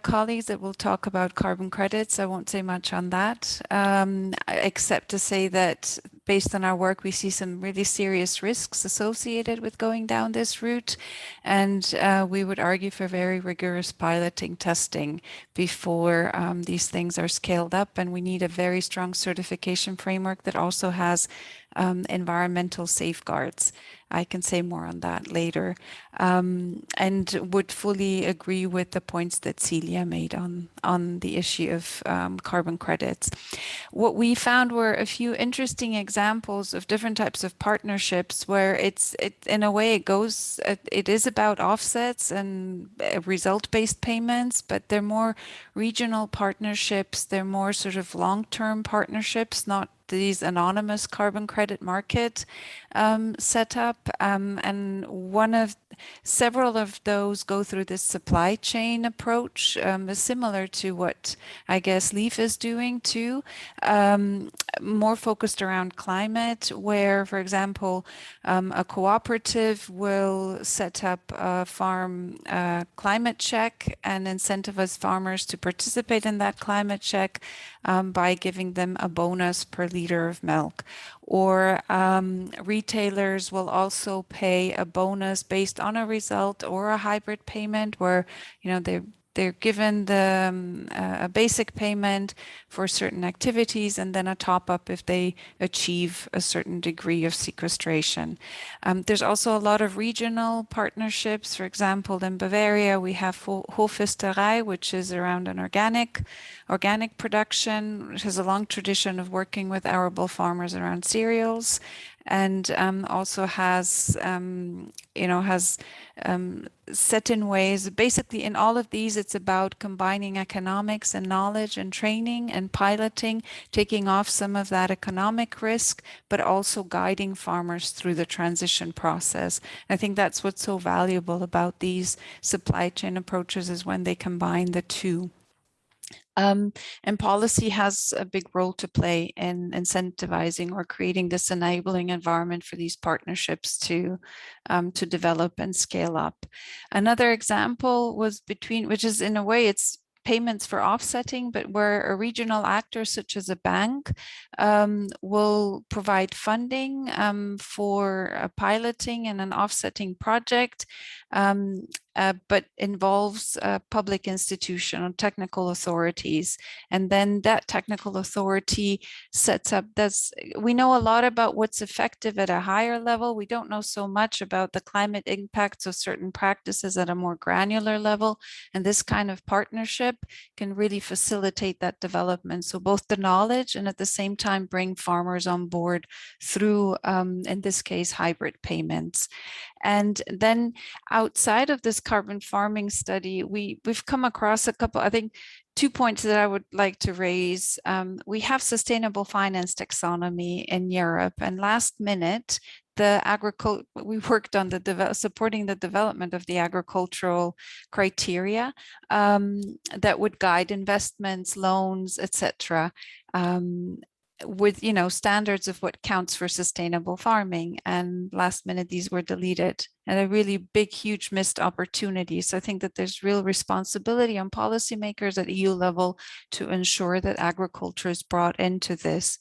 colleagues that will talk about carbon credits. I won't say much on that, except to say that based on our work, we see some really serious risks associated with going down this route. And we would argue for very rigorous piloting testing before these things are scaled up. And we need a very strong certification framework that also has environmental safeguards. I can say more on that later, and would fully agree with the points that Celia made on the issue of carbon credits. What we found were a few interesting examples of different types of partnerships where it in a way it is about offsets and result-based payments, but they're more regional partnerships. They're more sort of long-term partnerships, not these anonymous carbon credit market setup, and several of those go through this supply chain approach, similar to what I guess LEAF is doing too, more focused around climate, where, for example, a cooperative will set up a farm climate check and incentivize farmers to participate in that climate check by giving them a bonus per liter of milk. Or retailers will also pay a bonus based on a result or a hybrid payment where, you know, they're given a basic payment for certain activities and then a top up if they achieve a certain degree of sequestration. There's also a lot of regional partnerships. For example, in Bavaria, we have Hoffisterei, which is around an organic production, which has a long tradition of working with arable farmers around cereals, and also has set in ways. Basically, in all of these, it's about combining economics and knowledge and training and piloting, taking off some of that economic risk, but also guiding farmers through the transition process. I think that's what's so valuable about these supply chain approaches, is when they combine the two. And policy has a big role to play in incentivizing or creating this enabling environment for these partnerships to develop and scale up. Another example was which is in a way it's payments for offsetting, but where a regional actor such as a bank will provide funding for piloting and an offsetting project, but involves a public institution or technical authorities. And then that technical authority sets up, we know a lot about what's effective at a higher level. We don't know so much about the climate impacts of certain practices at a more granular level. And this kind of partnership can really facilitate that development. So both the knowledge and at the same time bring farmers on board through, in this case, hybrid payments. And then outside of this carbon farming study, we've come across a couple, I think, 2 points that I would like to raise. We have sustainable finance taxonomy in Europe, and last minute, we worked on supporting the development of the agricultural criteria that would guide investments, loans, etc. With, you know, standards of what counts for sustainable farming, and last minute these were deleted, and a really big, huge missed opportunity. So I think that there's real responsibility on policymakers at EU level to ensure that agriculture is brought into this.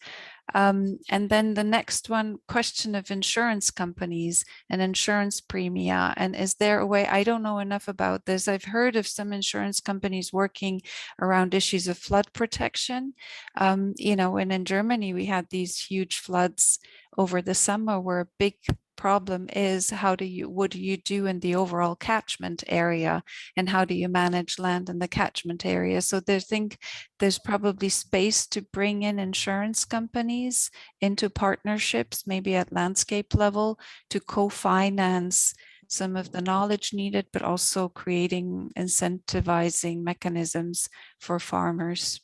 And then the next one, question of insurance companies and insurance premia. And is there a way, I don't know enough about this. I've heard of some insurance companies working around issues of flood protection. You know, and in Germany, we had these huge floods over the summer where a big problem is what do you do in the overall catchment area, and how do you manage land in the catchment area? So I think there's probably space to bring in insurance companies into partnerships, maybe at landscape level, to co-finance some of the knowledge needed, but also creating incentivizing mechanisms for farmers.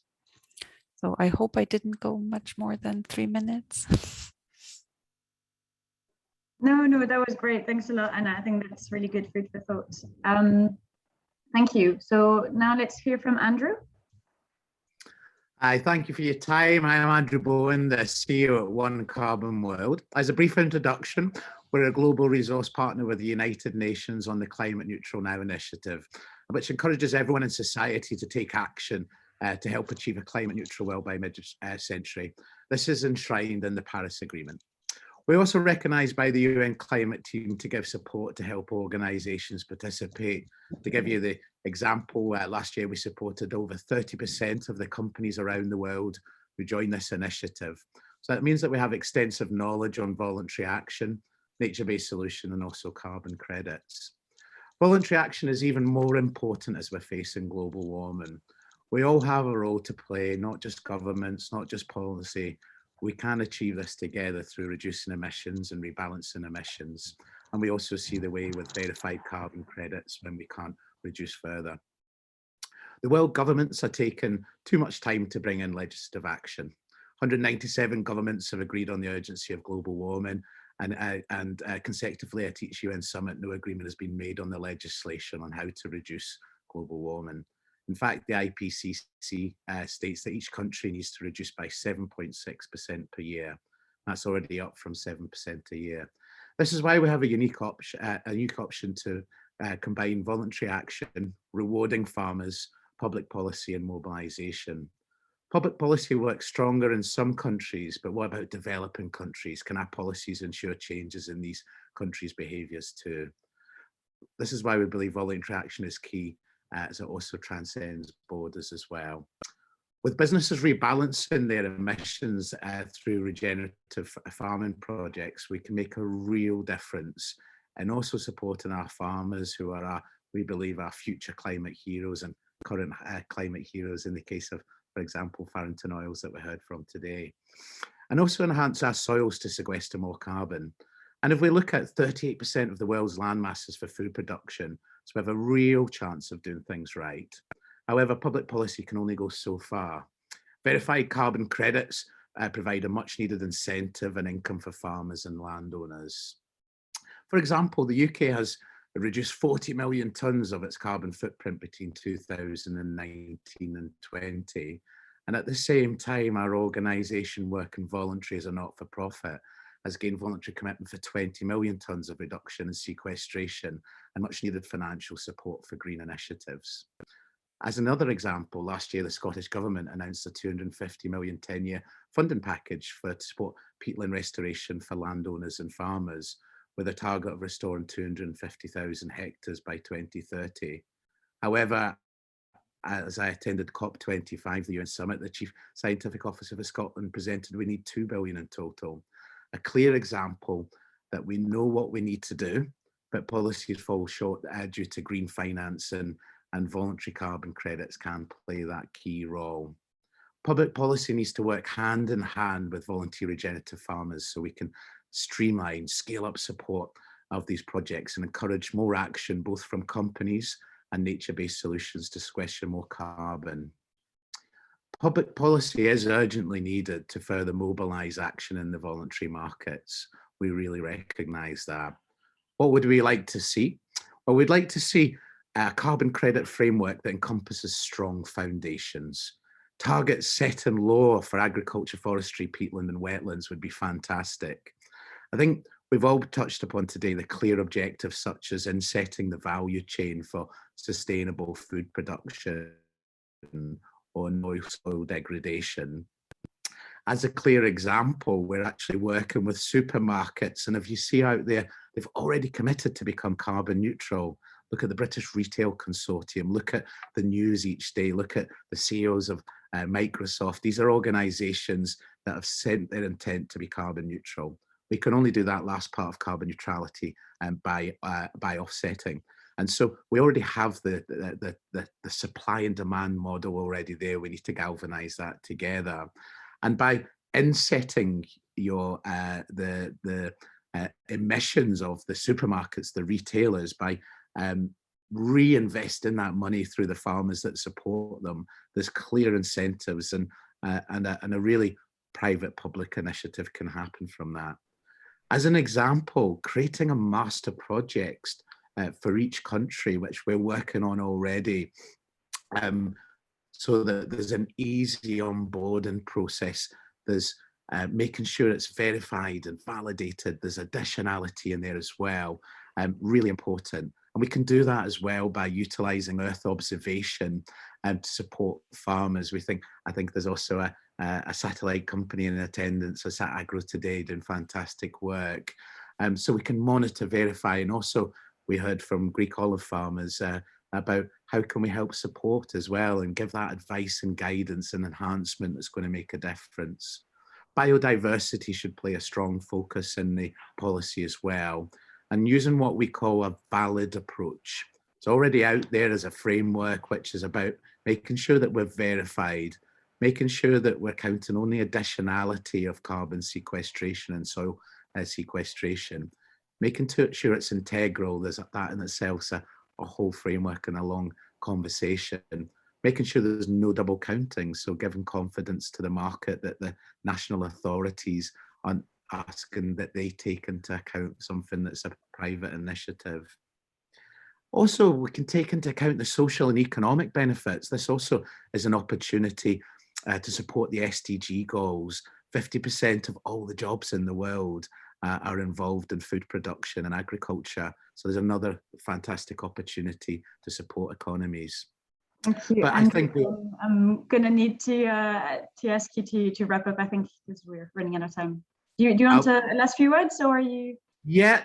So I hope I didn't go much more than 3 minutes. No, that was great. Thanks a lot, Anna. I think that's really good food for thought. Thank you. So now let's hear from Andrew. Hi, thank you for your time. I am Andrew Bowen, the CEO at One Carbon World. As a brief introduction, we're a global resource partner with the United Nations on the Climate Neutral Now initiative, which encourages everyone in society to take action to help achieve a climate neutral world by mid-century. This is enshrined in the Paris Agreement. We're also recognised by the UN climate team to give support to help organisations participate. To give you the example, last year we supported over 30% of the companies around the world who joined this initiative. So that means that we have extensive knowledge on voluntary action, nature-based solution, and also carbon credits. Voluntary action is even more important as we're facing global warming. We all have a role to play, not just governments, not just policy. We can achieve this together through reducing emissions and rebalancing emissions. And we also see the way with verified carbon credits when we can't reduce further. The world governments are taking too much time to bring in legislative action. 197 governments have agreed on the urgency of global warming, and consecutively at each UN summit, no agreement has been made on the legislation on how to reduce global warming. In fact, the IPCC states that each country needs to reduce by 7.6% per year. That's already up from 7% a year. This is why we have a unique option to combine voluntary action, rewarding farmers, public policy and mobilisation. Public policy works stronger in some countries, but what about developing countries? Can our policies ensure changes in these countries' behaviours too? This is why we believe voluntary action is key, as it also transcends borders as well. With businesses rebalancing their emissions through regenerative farming projects, we can make a real difference, and also supporting our farmers who are, we believe, our future climate heroes and current climate heroes in the case of, for example, Farrington Oils that we heard from today. And also enhance our soils to sequester more carbon. And if we look at 38% of the world's land masses for food production, so we have a real chance of doing things right. However, public policy can only go so far. Verified carbon credits provide a much needed incentive and income for farmers and landowners. For example, the UK has reduced 40 million tonnes of its carbon footprint between 2019 and 20. And at the same time, our organisation working voluntary as a not-for-profit has gained voluntary commitment for 20 million tonnes of reduction and sequestration and much needed financial support for green initiatives. As another example, last year the Scottish Government announced a 250 million 10-year funding package to support peatland restoration for landowners and farmers, with a target of restoring 250,000 hectares by 2030. However, as I attended COP25, the UN summit, the Chief Scientific Officer for Scotland presented we need 2 billion in total. A clear example that we know what we need to do, but policies fall short due to green finance and voluntary carbon credits can play that key role. Public policy needs to work hand in hand with volunteer regenerative farmers so we can streamline, scale up support of these projects and encourage more action both from companies and nature-based solutions to sequester more carbon. Public policy is urgently needed to further mobilise action in the voluntary markets. We really recognise that. What would we like to see? Well, we'd like to see a carbon credit framework that encompasses strong foundations. Targets set in law for agriculture, forestry, peatland and wetlands would be fantastic. I think we've all touched upon today the clear objectives such as insetting the value chain for sustainable food production or no soil degradation. As a clear example, we're actually working with supermarkets, and if you see out there, they've already committed to become carbon neutral. Look at the British Retail Consortium, look at the news each day, look at the CEOs of Microsoft. These are organisations that have sent their intent to be carbon neutral. We can only do that last part of carbon neutrality by offsetting. And so we already have the supply and demand model already there. We need to galvanise that together. And by insetting your the emissions of the supermarkets, the retailers, by reinvesting that money through the farmers that support them, there's clear incentives and a really private-public initiative can happen from that. As an example, creating a master project for each country, which we're working on already, so that there's an easy onboarding process. There's making sure it's verified and validated. There's additionality in there as well, really important. And we can do that as well by utilising Earth observation to support farmers. I think there's also a satellite company in attendance, Sat Agro today, doing fantastic work. So we can monitor, verify, and also we heard from Greek olive farmers about how can we help support as well and give that advice and guidance and enhancement that's going to make a difference. Biodiversity should play a strong focus in the policy as well, and using what we call a valid approach. It's already out there as a framework, which is about making sure that we're verified, making sure that we're counting only additionality of carbon sequestration and soil sequestration, making sure it's integral. There's that in itself, a whole framework and a long conversation. Making sure there's no double counting, so giving confidence to the market that the national authorities aren't asking that they take into account something that's a private initiative. Also, we can take into account the social and economic benefits. This also is an opportunity to support the SDG goals. 50% of all the jobs in the world are involved in food production and agriculture. So there's another fantastic opportunity to support economies. Thank you. But And I think I'm going to need to ask you to wrap up, I think, because we're running out of time. Do you want a last few words, or are you? Yeah,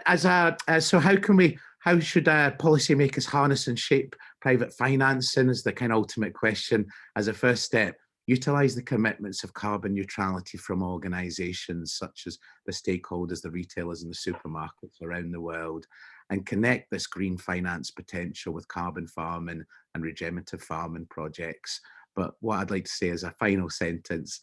so how should policymakers harness and shape private financing is the kind of ultimate question. As a first step, utilise the commitments of carbon neutrality from organisations such as the stakeholders, the retailers and the supermarkets around the world, and connect this green finance potential with carbon farming and regenerative farming projects. But what I'd like to say as a final sentence,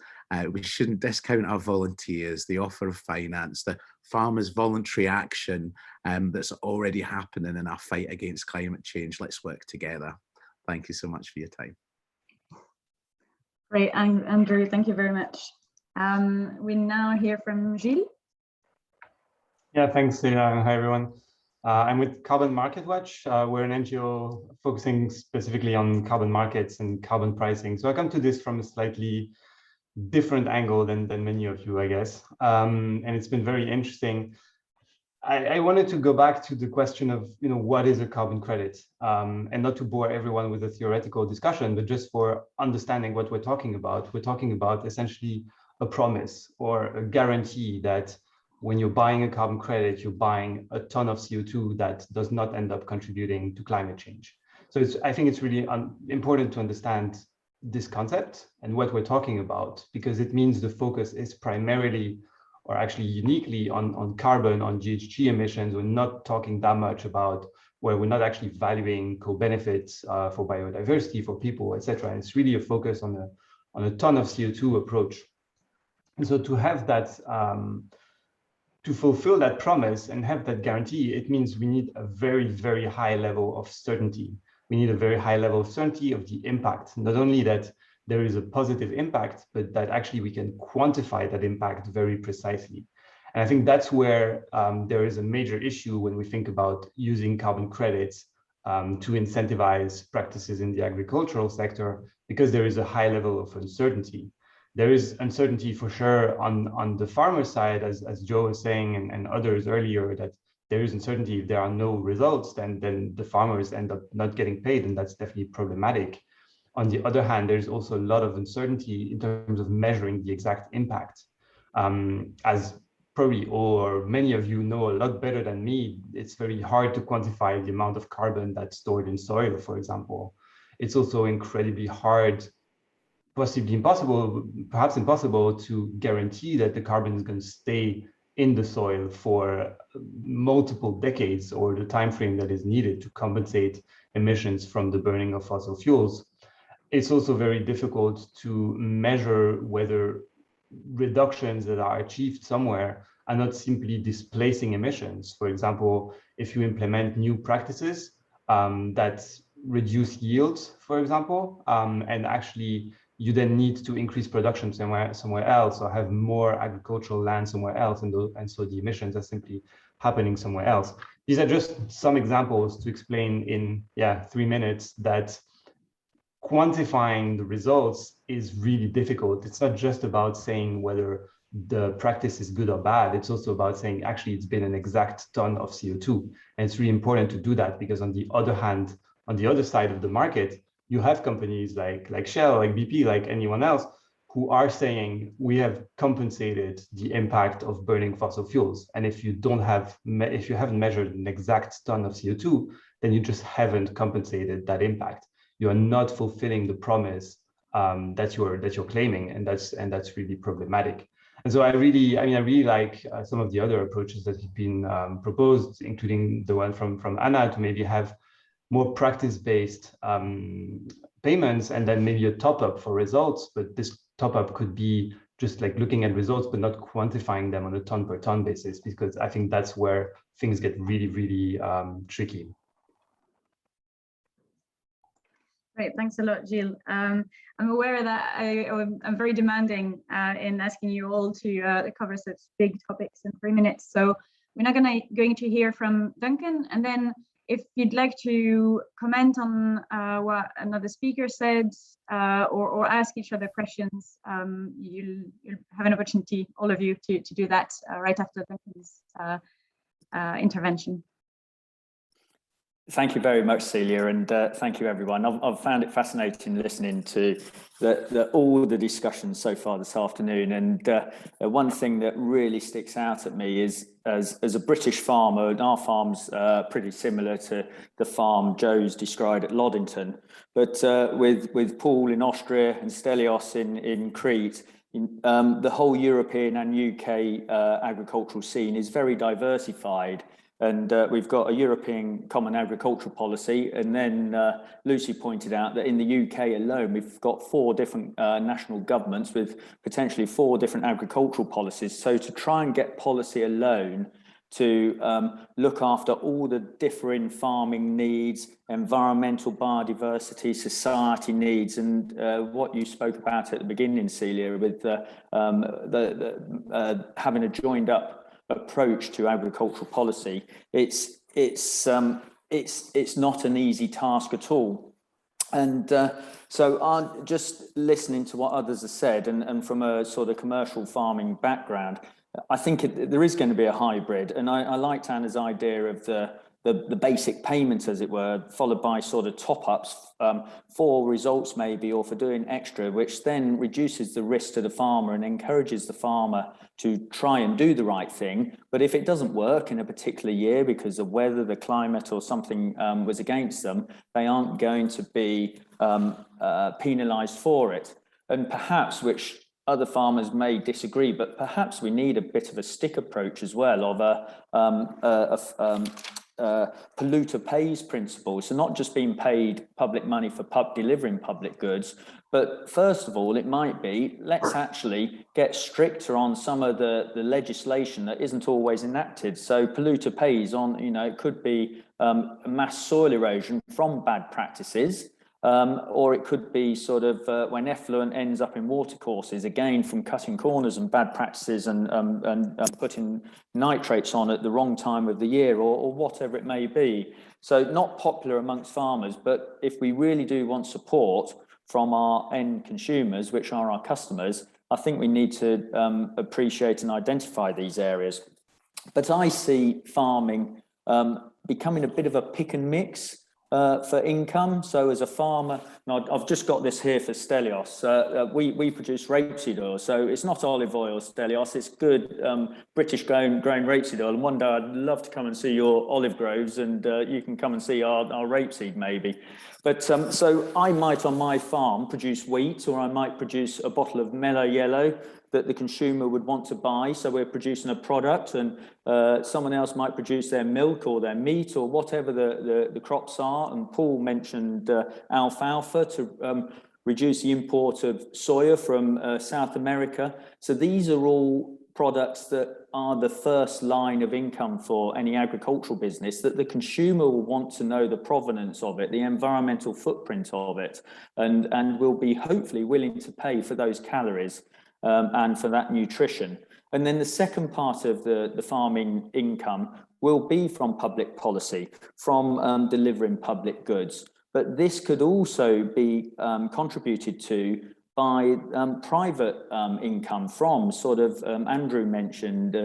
we shouldn't discount our volunteers, the offer of finance, the farmers' voluntary action that's already happening in our fight against climate change. Let's work together. Thank you so much for your time. Great, Andrew, thank you very much. We now hear from Gilles. Yeah, thanks, Leila, and hi, everyone. I'm with Carbon Market Watch. We're an NGO focusing specifically on carbon markets and carbon pricing. So I come to this from a slightly different angle than many of you, I guess. And it's been very interesting. I wanted to go back to the question of, what is a carbon credit? And not to bore everyone with a theoretical discussion, but just for understanding what we're talking about. We're talking about essentially a promise or a guarantee that when you're buying a carbon credit, you're buying a ton of CO2 that does not end up contributing to climate change. So I think it's really important to understand this concept and what we're talking about, because it means the focus is primarily, or actually uniquely, on carbon, on GHG emissions. We're not talking that much about where we're not actually valuing co-benefits for biodiversity, for people, etc. And it's really a focus on a ton of CO2 approach. And so to have that, to fulfill that promise and have that guarantee, it means we need a very, very high level of certainty. We need a very high level of certainty of the impact, not only that there is a positive impact, but that actually we can quantify that impact very precisely. And I think that's where there is a major issue when we think about using carbon credits to incentivize practices in the agricultural sector, because there is a high level of uncertainty. There is uncertainty for sure on the farmer side, as Joe was saying, and others earlier, that there is uncertainty. If there are no results, then the farmers end up not getting paid, and that's definitely problematic. On the other hand, there's also a lot of uncertainty in terms of measuring the exact impact. As probably all or many of you know a lot better than me, it's very hard to quantify the amount of carbon that's stored in soil, for example. It's also incredibly hard, possibly impossible, perhaps impossible, to guarantee that the carbon is going to stay in the soil for multiple decades, or the time frame that is needed to compensate emissions from the burning of fossil fuels. It's also very difficult to measure whether reductions that are achieved somewhere are not simply displacing emissions. For example, if you implement new practices that reduce yields, for example, and actually you then need to increase production somewhere else, or have more agricultural land somewhere else, and so the emissions are simply happening somewhere else. These are just some examples to explain in 3 minutes that quantifying the results is really difficult. It's not just about saying whether the practice is good or bad. It's also about saying, actually, it's been an exact ton of CO2. And it's really important to do that, because on the other hand, on the other side of the market, you have companies like Shell, like BP, like anyone else, who are saying we have compensated the impact of burning fossil fuels. And if you haven't measured an exact ton of CO2, then you just haven't compensated that impact. You are not fulfilling the promise that you're claiming, and that's really problematic. And so I really like some of the other approaches that have been proposed, including the one from Anna, to maybe have more practice-based payments, and then maybe a top-up for results. But this top-up could be just like looking at results, but not quantifying them on a ton per ton basis, because I think that's where things get really, really tricky. Great, thanks a lot, Gilles. I'm aware that I'm very demanding in asking you all to cover such big topics in 3 minutes. So we're now going to hear from Duncan, and then if you'd like to comment on what another speaker said or ask each other questions, you'll have an opportunity, all of you, to do that right after Duncan's intervention. Thank you very much, Celia, and thank you, everyone. I've found it fascinating listening to all the discussions so far this afternoon. And one thing that really sticks out at me is, as a British farmer, our farm's pretty similar to the farm Joe's described at Loddington, but with Paul in Austria and Stelios in Crete, the whole European and UK agricultural scene is very diversified. And we've got a European Common Agricultural Policy. And then Lucy pointed out that in the UK alone, we've got 4 different national governments with potentially 4 different agricultural policies. So to try and get policy alone to look after all the differing farming needs, environmental biodiversity, society needs, and what you spoke about at the beginning, Celia, with having a joined up approach to agricultural policy, it's not an easy task at all. And so I'm just listening to what others have said, and from a sort of commercial farming background, I think there is going to be a hybrid. And I liked Anna's idea of the basic payment, as it were, followed by sort of top-ups for results maybe, or for doing extra, which then reduces the risk to the farmer and encourages the farmer to try and do the right thing. But if it doesn't work in a particular year because of weather, the climate, or something was against them, they aren't going to be penalised for it. And perhaps, which other farmers may disagree, but perhaps we need a bit of a stick approach as well, of polluter pays principle. So not just being paid public money for delivering public goods, but first of all, it might be, let's actually get stricter on some of the legislation that isn't always enacted. So polluter pays on, it could be mass soil erosion from bad practices, or it could be sort of when effluent ends up in watercourses, again from cutting corners and bad practices and putting nitrates on at the wrong time of the year, or whatever it may be. So not popular amongst farmers, but if we really do want support from our end consumers, which are our customers, I think we need to appreciate and identify these areas. But I see farming becoming a bit of a pick and mix for income. So as a farmer, and I've just got this here for Stelios, we produce rapeseed oil. So it's not olive oil, Stelios, it's good British grown rapeseed oil. And one day I'd love to come and see your olive groves, and you can come and see our rapeseed maybe. But so I might on my farm produce wheat, or I might produce a bottle of mellow yellow that the consumer would want to buy. So we're producing a product, and someone else might produce their milk or their meat or whatever the crops are. And Paul mentioned alfalfa to reduce the import of soya from South America. So these are all products that are the first line of income for any agricultural business, that the consumer will want to know the provenance of it, the environmental footprint of it, and will be hopefully willing to pay for those calories and for that nutrition. And then the second part of the farming income will be from public policy, from delivering public goods. but this could also be contributed to by private income from sort of, Andrew mentioned,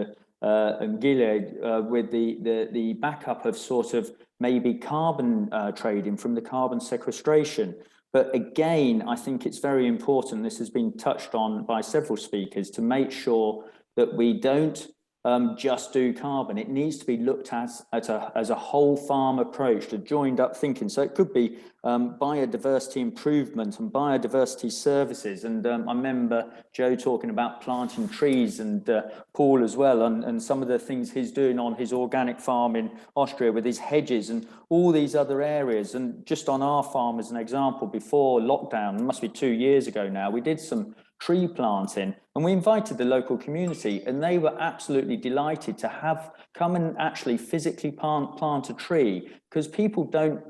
and Gilead, with the backup of sort of maybe carbon trading from the carbon sequestration. But again, I think it's very important, this has been touched on by several speakers, to make sure that we don't just do carbon. It needs to be looked at as a whole farm approach, to joined up thinking. So it could be biodiversity improvement and biodiversity services. And I remember Joe talking about planting trees, and Paul as well, and some of the things he's doing on his organic farm in Austria with his hedges and all these other areas. And just on our farm as an example, before lockdown, it must be 2 years ago now, we did some tree planting, and we invited the local community, and they were absolutely delighted to have come and actually physically plant a tree, because people don't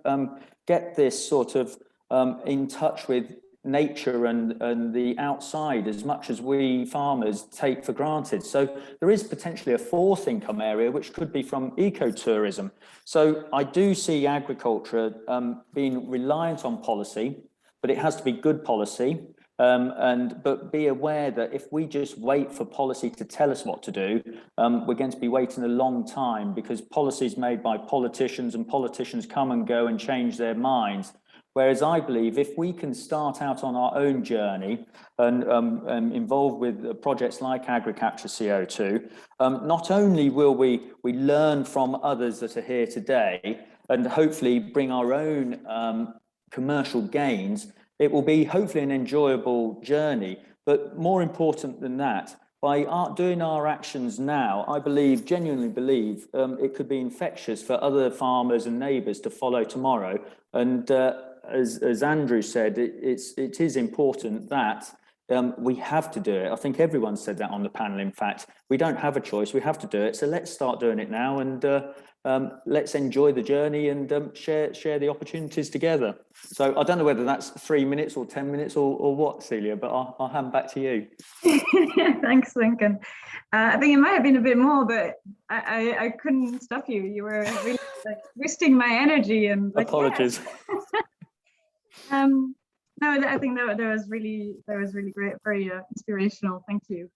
get this sort of in touch with nature and the outside as much as we farmers take for granted. So there is potentially a fourth income area, which could be from ecotourism. So I do see agriculture being reliant on policy, but it has to be good policy. But be aware that if we just wait for policy to tell us what to do, we're going to be waiting a long time, because policy is made by politicians, and politicians come and go and change their minds. Whereas I believe if we can start out on our own journey and involved with projects like AgriCapture CO2, not only will we learn from others that are here today and hopefully bring our own commercial gains, it will be hopefully an enjoyable journey. But more important than that, by doing our actions now, I believe, genuinely believe, it could be infectious for other farmers and neighbours to follow tomorrow. And as Andrew said, it is important that we have to do it. I think everyone said that on the panel. In fact, we don't have a choice, we have to do it. So let's start doing it now, and let's enjoy the journey and share the opportunities together. So I don't know whether that's 3 minutes or 10 minutes or what, Celia, but I'll hand back to you. Thanks, Lincoln. I think it might have been a bit more, but I couldn't stop you. You were really like wasting my energy and like, apologies. Yeah. No, I think that was really great, very inspirational. Thank you.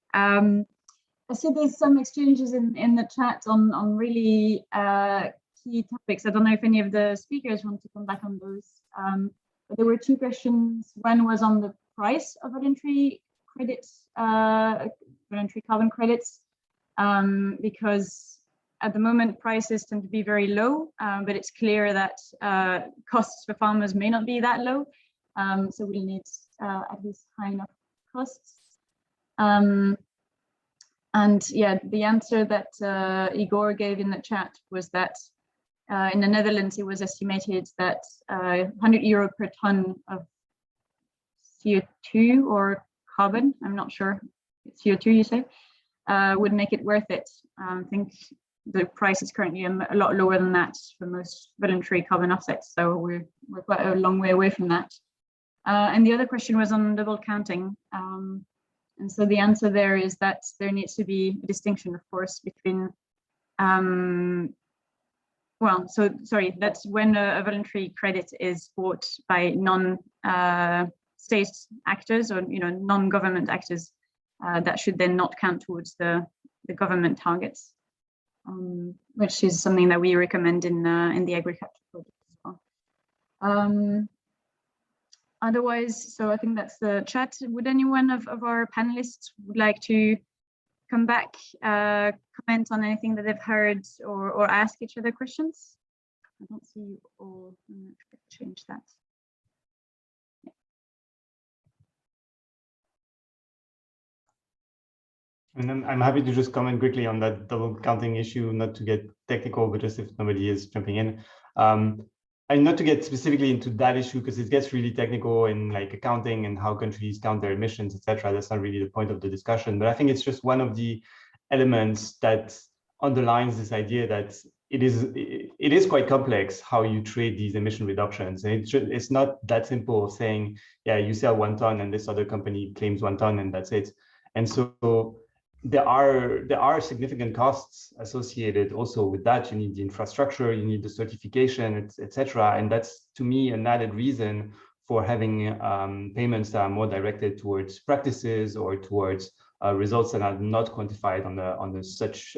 I see there's some exchanges in the chat on really key topics. I don't know if any of the speakers want to come back on those. But there were two questions. One was on the price of voluntary credits, voluntary carbon credits, because at the moment prices tend to be very low, but it's clear that costs for farmers may not be that low. So we'll need at least high enough costs. And yeah, the answer that Igor gave in the chat was that in the Netherlands, it was estimated that €100 per ton of CO2 or carbon, I'm not sure, CO2 you say, would make it worth it. I think the price is currently a lot lower than that for most voluntary carbon offsets, so we're quite a long way away from that. And the other question was on double counting. And so the answer there is that there needs to be a distinction, of course, between, well, so sorry, that's when a voluntary credit is bought by non-state actors or non-government actors, that should then not count towards the government targets, which is something that we recommend in the agriculture project as well. Otherwise, so I think that's the chat. Would anyone of our panelists would like to come back, comment on anything that they've heard, or ask each other questions? I don't see you all. I'm going to change that. And I'm happy to just comment quickly on that double counting issue, not to get technical, but just if nobody is jumping in. And not to get specifically into that issue, because it gets really technical in like accounting and how countries count their emissions, etc. That's not really the point of the discussion. But I think it's just one of the elements that underlines this idea that it is quite complex how you trade these emission reductions. And it's not that simple of saying, yeah, you sell 1 ton and this other company claims 1 ton and that's it. And so there are significant costs associated also with that. You need the infrastructure, you need the certification, etc. And that's, to me, an added reason for having payments that are more directed towards practices or towards results that are not quantified on the such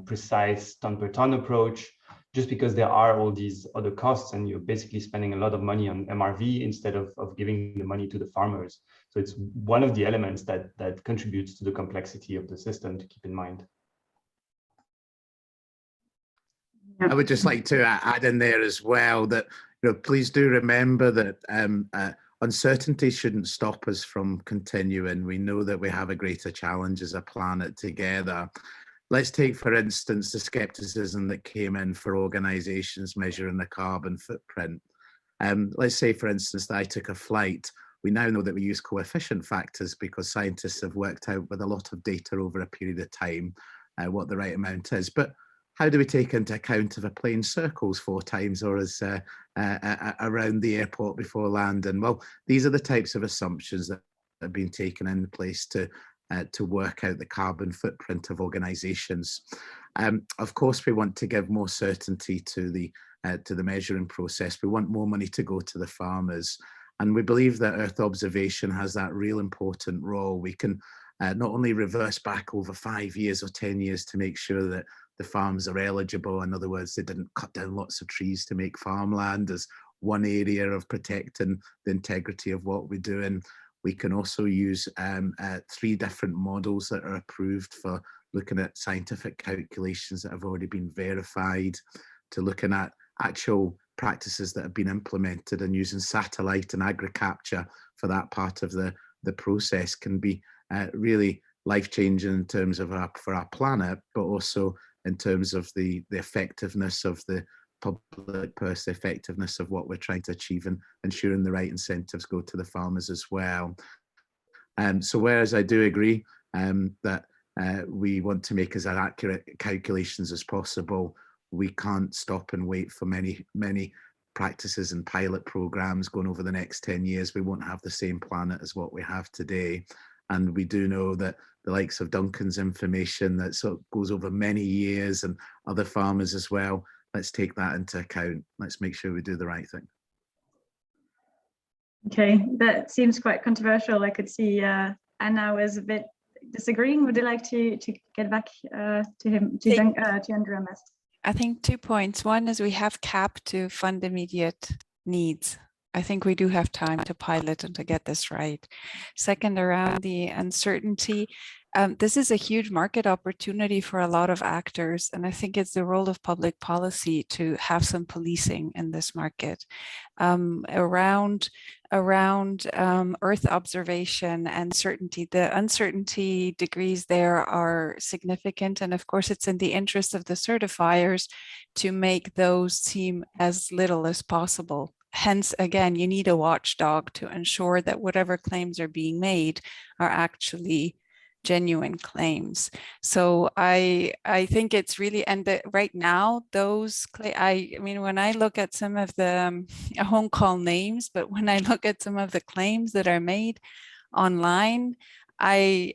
precise ton per ton approach, just because there are all these other costs and you're basically spending a lot of money on MRV instead of giving the money to the farmers. So it's one of the elements that contributes to the complexity of the system to keep in mind. I would just like to add in there as well that, please do remember that uncertainty shouldn't stop us from continuing. We know that we have a greater challenge as a planet together. Let's take, for instance, the skepticism that came in for organisations measuring the carbon footprint. Let's say, for instance, that I took a flight. We now know that we use coefficient factors because scientists have worked out with a lot of data over a period of time what the right amount is. But how do we take into account if a plane circles 4 times or is around the airport before landing? Well, these are the types of assumptions that have been taken in place to work out the carbon footprint of organisations. Of course, we want to give more certainty to the measuring process. We want more money to go to the farmers. And we believe that Earth observation has that real important role. We can not only reverse back over 5 years or 10 years to make sure that the farms are eligible. In other words, they didn't cut down lots of trees to make farmland as one area of protecting the integrity of what we're doing. We can also use 3 different models that are approved for looking at scientific calculations that have already been verified, to looking at actual practices that have been implemented, and using satellite and agri-capture for that part of the process can be really life-changing in terms of for our planet, but also in terms of the effectiveness of the public purse, the effectiveness of what we're trying to achieve, and ensuring the right incentives go to the farmers as well. So whereas I do agree that we want to make as accurate calculations as possible, we can't stop and wait for many practices and pilot programs going over the next 10 years. We won't have the same planet as what we have today. And we do know that the likes of Duncan's information that sort of goes over many years, and other farmers as well, let's take that into account. Let's make sure we do the right thing. Okay, that seems quite controversial. I could see Anna was a bit disagreeing. Would you like to get back to him, to Andrea? I think 2 points. One is we have CAP to fund immediate needs. I think we do have time to pilot and to get this right. Second, around the uncertainty, this is a huge market opportunity for a lot of actors. And I think it's the role of public policy to have some policing in this market around Earth observation and certainty. The uncertainty degrees there are significant. And of course, it's in the interest of the certifiers to make those seem as little as possible. Hence, again, you need a watchdog to ensure that whatever claims are being made are actually genuine claims. So I think it's really, and right now, those, I mean, when I look at some of the, I won't call names, but when I look at some of the claims that are made online, I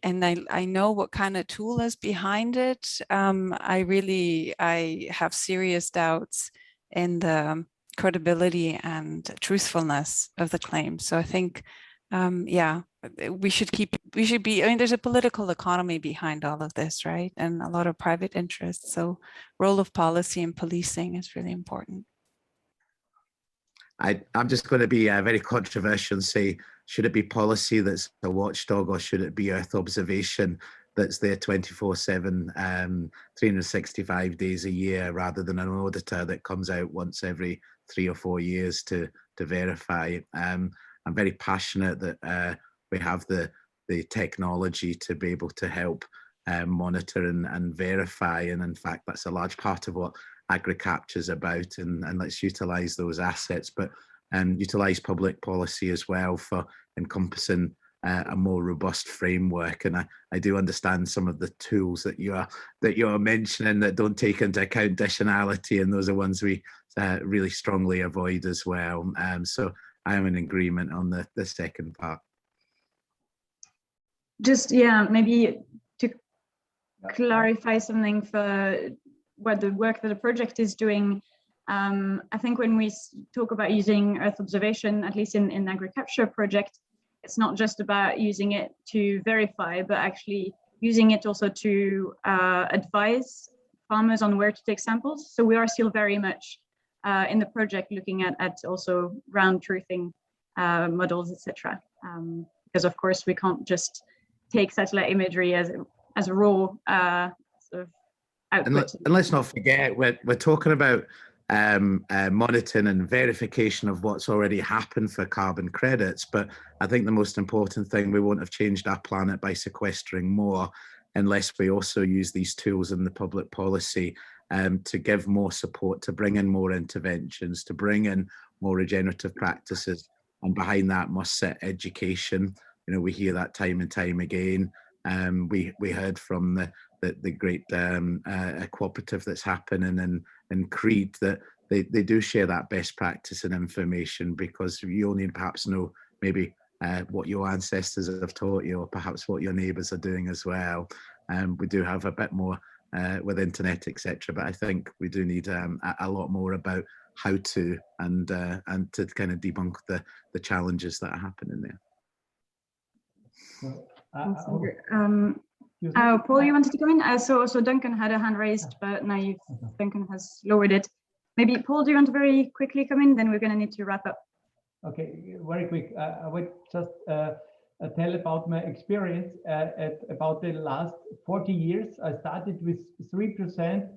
know what kind of tool is behind it. I have serious doubts in the credibility and truthfulness of the claim. So I think, yeah, we should be, I mean, there's a political economy behind all of this, right? And a lot of private interests. So role of policy and policing is really important. I'm just going to be very controversial and say, should it be policy that's a watchdog, or should it be Earth observation that's there 24/7, 365 days a year, rather than an auditor that comes out once every 3 or 4 years to verify? I'm very passionate that we have the technology to be able to help monitor and verify. And in fact, that's a large part of what agri-capture is about. And let's utilize those assets, but utilize public policy as well for encompassing a more robust framework. And I do understand some of the tools that you're mentioning that don't take into account additionality, and those are ones we really strongly avoid as well. So I am in agreement on the second part. Just, yeah, maybe to clarify something for what the work that the project is doing. I think when we talk about using Earth observation, at least in agriculture project, it's not just about using it to verify, but actually using it also to advise farmers on where to take samples. So we are still very much in the project looking at also ground truthing models, etc. Because of course we can't just take satellite imagery as a raw sort of output. And let's not forget, we're talking about monitoring and verification of what's already happened for carbon credits. But I think the most important thing, we won't have changed our planet by sequestering more unless we also use these tools in the public policy to give more support, to bring in more interventions, to bring in more regenerative practices. And behind that must sit education. You know, we hear that time and time again. We heard from the great cooperative that's happening in Creed that they do share that best practice and information, because you only perhaps know maybe what your ancestors have taught you, or perhaps what your neighbours are doing as well. We do have a bit more with internet, etc. But I think we do need a lot more about how to and to kind of debunk the challenges that are happening there. Paul, you wanted to come in? So Duncan had a hand raised, but now Duncan has lowered it. Maybe Paul, do you want to very quickly come in? Then we're going to need to wrap up. Okay, very quick. I would just tell about my experience at about the last 40 years. I started with 3%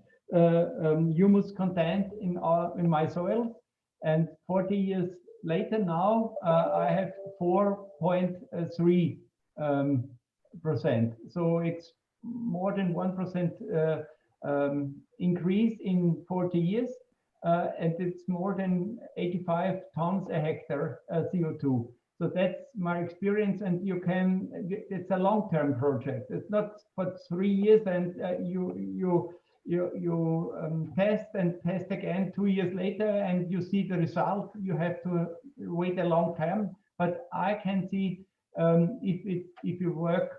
humus content in my soil, and 40 years later now I have 4.3%. So it's more than 1% increase in 40 years, and it's more than 85 tons a hectare CO2. So that's my experience, and you can. It's a long-term project. It's not for 3 years, and you test and test again 2 years later, and you see the result. You have to wait a long time. But I can see if you work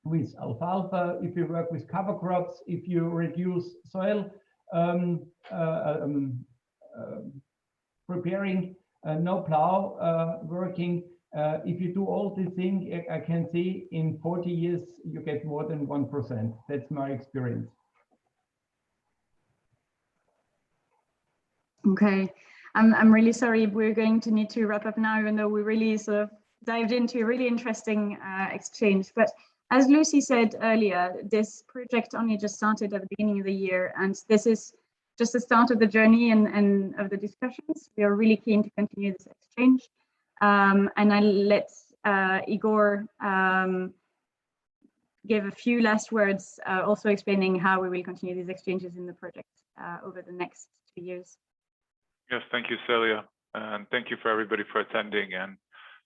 with alfalfa, if you work with cover crops, if you reduce soil preparing, no plow working, if you do all these things, I can see in 40 years you get more than 1%. That's my experience. Okay, I'm really sorry. We're going to need to wrap up now, even though we really sort of dived into a really interesting exchange. But as Lucy said earlier, this project only just started at the beginning of the year, and this is just the start of the journey and of the discussions. We are really keen to continue this exchange. And I'll let Igor give a few last words, also explaining how we will continue these exchanges in the project over the next 2 years. Yes, thank you, Celia. And thank you for everybody for attending, and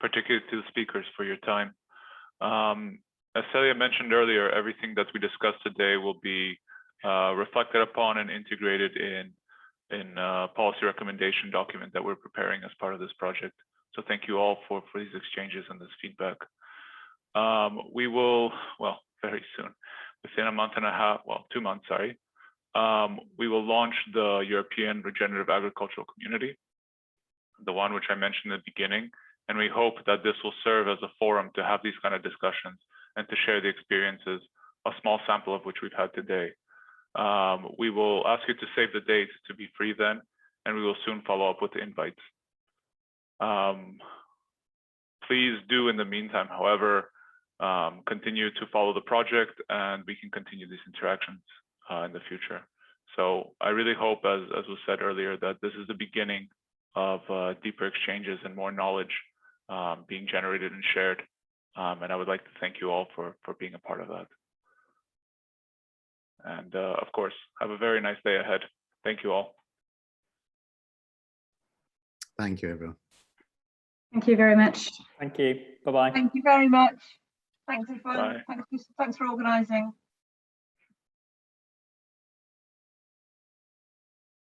particularly to the speakers for your time. As Celia mentioned earlier, everything that we discussed today will be reflected upon and integrated in a policy recommendation document that we're preparing as part of this project. So thank you all for these exchanges and this feedback. We will, well, very soon, within a month and a half, well, 2 months, sorry, we will launch the European Regenerative Agricultural Community, the one which I mentioned in the beginning. And we hope that this will serve as a forum to have these kind of discussions and to share the experiences, a small sample of which we've had today. We will ask you to save the date to be free then, and we will soon follow up with the invites. Please do, in the meantime, however, continue to follow the project, and we can continue these interactions in the future. So I really hope, as was said earlier, that this is the beginning of deeper exchanges and more knowledge being generated and shared. And I would like to thank you all for being a part of that. And of course, have a very nice day ahead. Thank you all. Thank you, everyone. Thank you very much. Thank you. Bye-bye. Thank you very much. Thanks, Bye. thanks for organising.